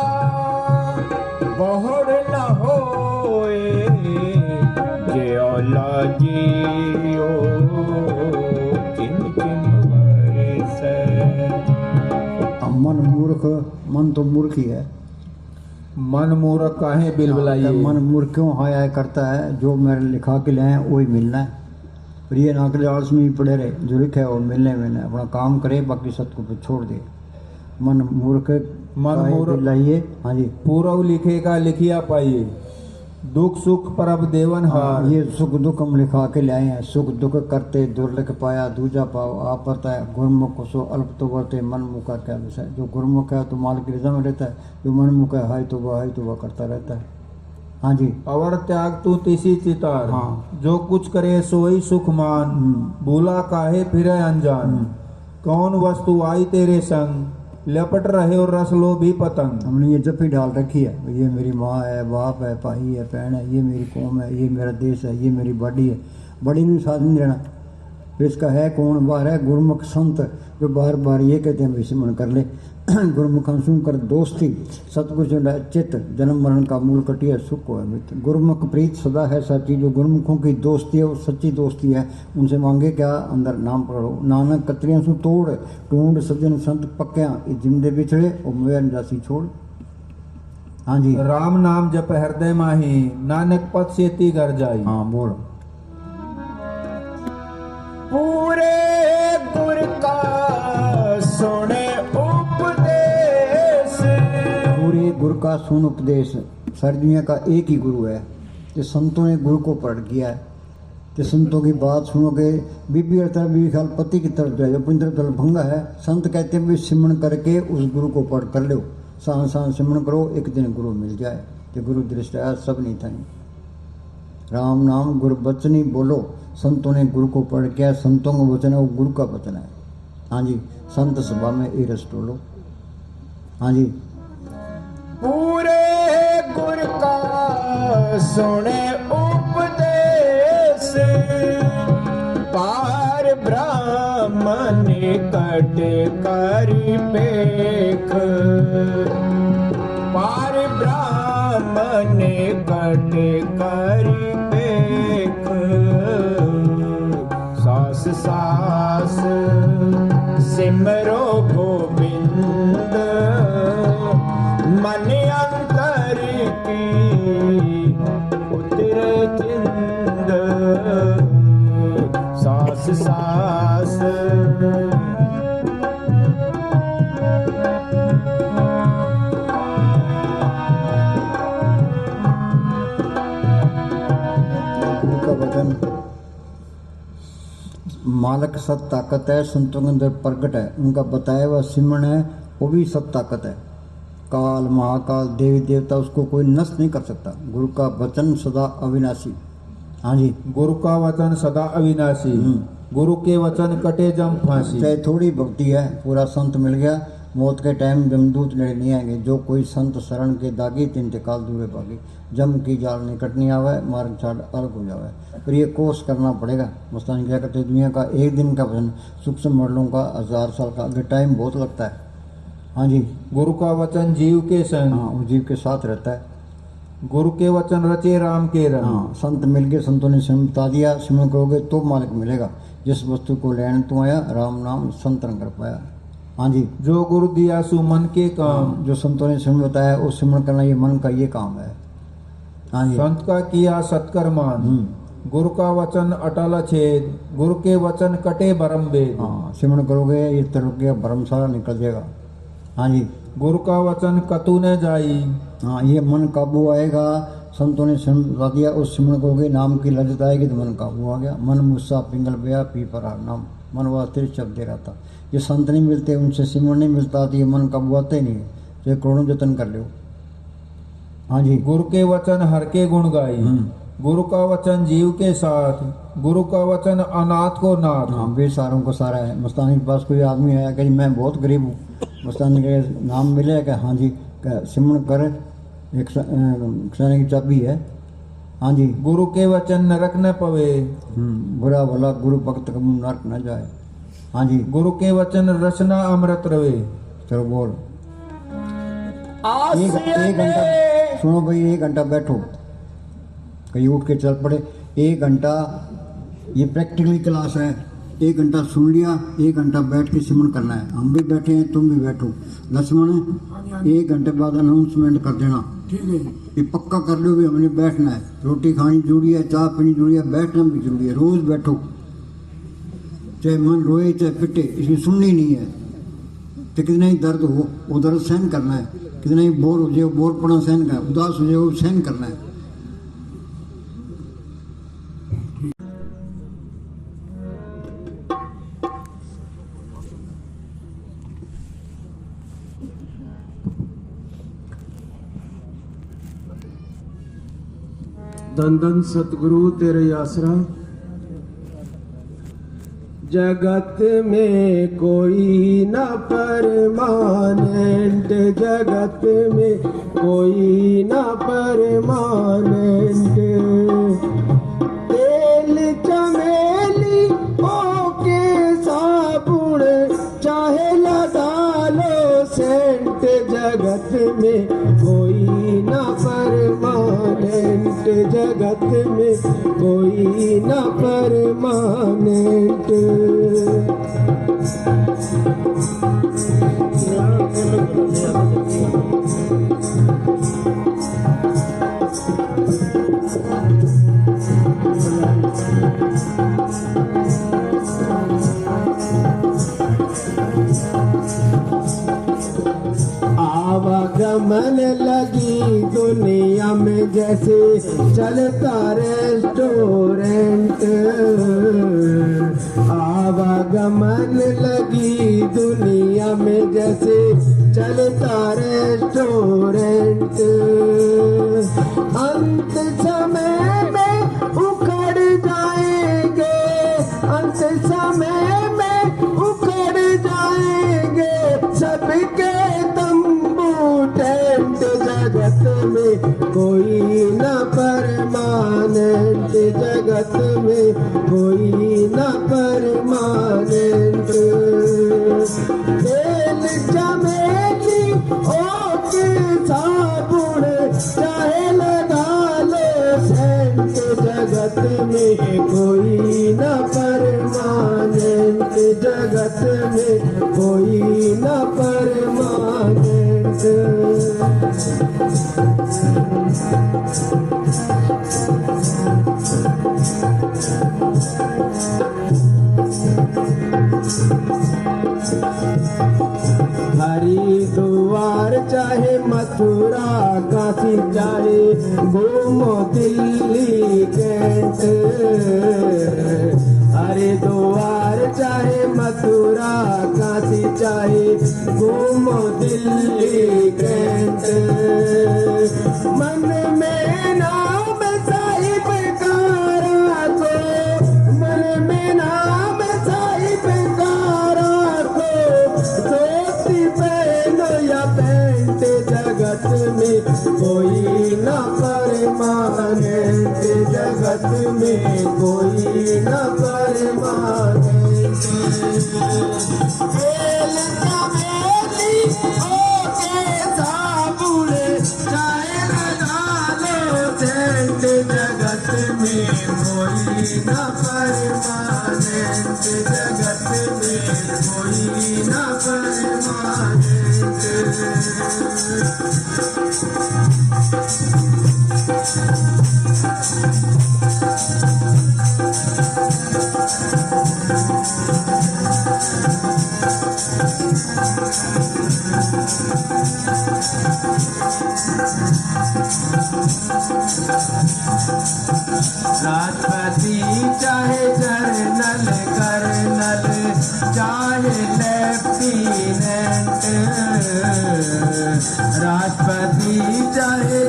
बहुर न होए जियो लाजियो चिन चिन बरसै। मन मूर्ख, मन तो मूर्ख ही है। मन मूर्ख काहे बिलबिलाइए। मन मूर्ख क्यों हाय हाय करता है, जो मेरे लिखा के लाए वही मिलना है। पर ये ना करे आलस में ही पड़े रहे, जो लिखा है वो मिलने में ना, अपना काम करे बाकी सत्य को छोड़ दे। मन मूर्ख लाइए। हाँ जी, पूर्व लिखेगा लिखिया पाइए, दुख सुख परब देवन हार। ये सुख दुख हम लिखा के लाए हैं। सुख दुख करते दुर्लभ पाया, दूजा पाओ आप पता है। गुरमुख सो अल्प तो बढ़ते, मन मुख का क्या विषय। जो गुरमुख है तो माल की रजा में रहता है, जो मन मुख है हाय तो वह करता रहता है। हाँ जी, अवर त्याग तू तिसी चितार। हाँ। जो कुछ करे सोई सुख मान, भूला काहे फिरे अनजान। कौन वस्तु आई तेरे संग, लपट रहे और रस लो भी पतंग। हमने ये जप ही डाल रखी है, ये मेरी माँ है, बाप है, भाई है, बहन है, ये मेरी कौम है, ये मेरा देश है, ये मेरी बॉडी है। बड़ी में साथ नहीं रहना। फिर इसका है कौन, बाहर है गुरमुख संत, जो बार बार ये कहते हैं सिमरण कर ले। गुरमुख सुन कर दोस्ती, सतगुरु चित्त, जन्म मरण का मूल कटिया सुख है मित्र। गुरमुख प्रीत सदा है सच्ची, जो गुरमुखों की दोस्ती है वो सच्ची दोस्ती है। उनसे मांगे क्या, अंदर नाम पढ़ो। नानक कतरियां सु तोड़, ढूंढ सज्जन संत पक्या, ये जिंदे बिछड़े और मुयर जासी छोड़। हाँ जी, राम नाम जप हृदय माही, नानक पथ सेती घर जाई। हाँ बोलो। पूरे गुर का सुने उपदेश, पूरे गुरु का सुन उपदेश। सारी दुनिया का एक ही गुरु है, जो संतों ने गुरु को प्रकट किया है। तो संतों की बात सुनोगे, बीबी अर्थात बीबी ख्याल पति की तरफ जाए, अपनी तरफ दलभंगा है। संत कहते हैं भी सिमरण करके उस गुरु को पढ़ कर लो, सांस सांस सिमरण करो, एक दिन गुरु मिल जाए। तो गुरु दृष्टि सब नहीं था। राम नाम गुरु बचनी बोलो, संतों ने गुरु को पढ़ किया। संतों का वचन है वो गुरु का वचन है। हाँ जी, संत सभा में ये रस टोलो। हाँ जी, पूरे गुर का सुने उपदेश, पार ब्राह्मण कट करी पेख, पार ब्राह्मण कट करी पेख। सास सास सिमरो गोविंद, मन अंतर की उतरे चिंद। सास सास गुरु का वचन मालक सत ताकत है, संतों के अंदर प्रकट है। उनका बताया हुआ सिमरण है वो भी सत ताकत है। काल महाकाल देवी देवता उसको कोई नष्ट नहीं कर सकता। गुरु का वचन सदा अविनाशी। हाँ जी, गुरु का वचन सदा अविनाशी, गुरु के वचन कटे जम फांसी। चाहे थोड़ी भक्ति है, पूरा संत मिल गया, मौत के टाइम जमदूत नेड़े नहीं आएंगे। जो कोई संत शरण के दागी, तीन काल दूरे भागी। जम की जाल निकट नहीं आवे, मार्ग छाड़ अलग हो जावे। फिर ये कोर्स करना पड़ेगा। मस्तानी क्या करते, दुनिया का एक दिन का वचन, सूक्ष्म मॉडलों का 1000 साल का, अगर टाइम बहुत लगता है। हाँ जी, गुरु का वचन जीव के संग, हाँ वो जीव के साथ रहता है। गुरु के वचन रचे राम के रंग। हाँ, संत मिल गए, संतों ने सिमरण बता दिया, सिमरण करोगे तो मालिक मिलेगा। जिस वस्तु को लेने तू आया, राम नाम संत न कर पाया। हाँ जी, जो गुरु दिया सु मन के काम, जो संतों ने सिमरण बताया वो सिमरण करना, ये मन का ये काम है। हाँ जी, संत का किया सत्कर्मान, गुरु का वचन अटल छेद, गुरु के वचन कटे भरम भेद। हाँ, सिमरण करोगे ये तरफ गया भरम सारा निकल जाएगा। हाँ जी, गुरु का वचन कतु न जाई। हाँ, ये मन काबू आएगा। संतों ने सिमरण बता दिया, उस सिमरण करोगे नाम की लज्जत आएगी तो मन काबू आ गया। मन मुस्सा पिंगल बया पी पर नाम, मन वास्ते शब्द दे रहा था। ये संत नहीं मिलते, उनसे सिमरण नहीं मिलता तो ये मन काबू आते ही नहीं है। तो ये करोड़ों जतन कर लो। हाँ जी। गुरु के वचन हर के गुण गाई, गुरु का वचन जीव के साथ, गुरु का वचन अनाथ को नाथ। हाँ, बेसारों को सारा है। मस्तानी के पास कोई आदमी आया कि मैं बहुत गरीब हूँ, मस्तानी के नाम मिले कि हाँ जी सिमरण कर, एक खजाने की चाबी है। हाँ जी। गुरु के वचन नरक न पवे, बुरा भला गुरु भक्त कब नरक न जाए। हाँ जी। गुरु के वचन रचना अमृत रवे। चलो बोल। एक घंटा सुनो भाई, 1 घंटा बैठो, कहीं उठ के चल पड़े। 1 घंटा ये प्रैक्टिकली क्लास है। 1 घंटा सुन लिया, 1 घंटा बैठ के सिमरन करना है। हम भी बैठे हैं, तुम भी बैठो। लक्ष्मण 1 घंटे बाद अनाउंसमेंट कर देना, ठीक है? ये पक्का कर लो भी हमने बैठना है। रोटी खानी जरूरी है, चाय पीनी जरूरी है, बैठना भी जरूरी है। रोज बैठो, चाहे मन रोए चाहे पिटे, इसकी सुननी नहीं है। तो कितना ही दर्द हो वो दर्द सहन करना है, कितना ही बोर हो जाए बोर पड़ा सहन करना, उदास हो जाए वो सहन करना है। धन धन सतगुरु तेरे आसरा। जगत में कोई न परमानेंट, जगत में कोई न परमानेंट। तेल चमेली ओके साबुन चाहे लगा लो सेंट, जगत में कोई न परमानेंट, जगत में कोई न परमानेंट। आवागमन लगी दुनिया में जैसे चलता रेस्टोरेंट, आवागमन लगी दुनिया में जैसे चलता रेस्टोरेंट। अंत समय में उखड़ जाएंगे, अंत समय में उखड़ जाएंगे सबके टेंट, जगत में कोई न परमानेंट, जगत में कोई न परमानेंट। तेल चमेली ओके साबुन चाहे लगा लो सेंट, जगत में कोई न परमानेंट, जगत में कोई न परमानेंट। हरिद्वार चाहे मथुरा काशी चाहे घूमो दिल्ली कैंट, हरिद्वार चाहे मथुरा काशी चाहे घूमो दिल्ली कैंट। मन में नाम साहिब का राखो, मन में नाम साहिब का राखो, धोती पहनो या पैंट, जगत में कोई न परमानेंट, जगत में कोई न परमानेंट। तेल चमेली ओके साबुन चाहे लगा लो सेंट, जगत में कोई न परमानेंट, जगत में कोई न परमानेंट। राष्ट्रपति चाहे जनरल कर्नल चाहे लेफ्टिनेंट, राष्ट्रपति चाहे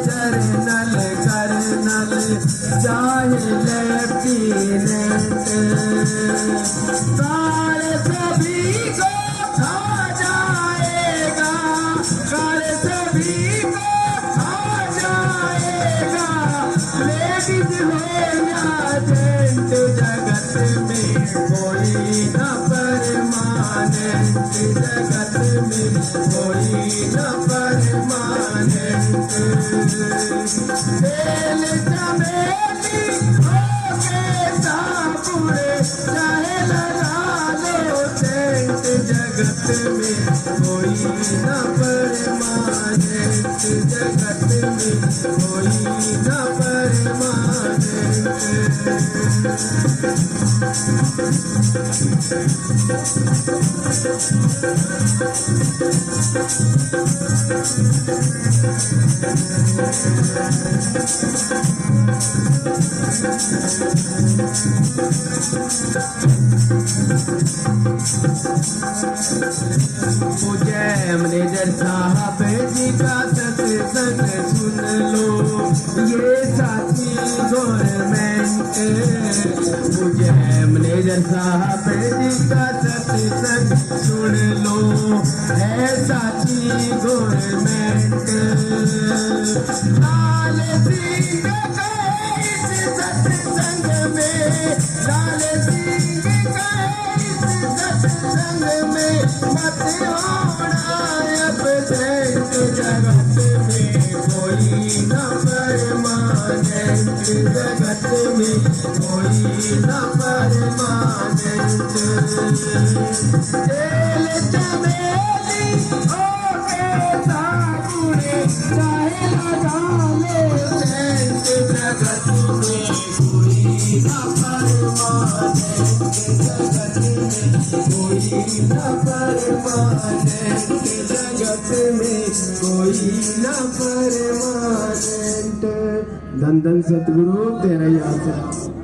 जगत में कोई न परमानेंट। बेल चमेली होके सापुड़े चाहे लगा लो सेंट, जगत में कोई न परमानेंट, जगत में कोई न परमानेंट। मुझे मैनेजर साहब जी का सत्संग सुन लो, ये साथी गवर्नमेंट। मुझे मैनेजर साहब जी का सत्संग सुन लो, है साथी गवर्नमेंट। लाल सिंह गए इस सत्संग में, लाल सिंह गए इस सत्संग में, मत होना एब्सेंट, जगत में कोई न परमानेंट, जगत में कोई न परमानेंट। बेल चमेली होके सापुड़े चाहे लगा लो सेंट, जगत में कोई न परमानेंट, जगत में कोई न परमानेंट, जगत में कोई न परमानेंट। धन धन सतगुरु तेरा याद है।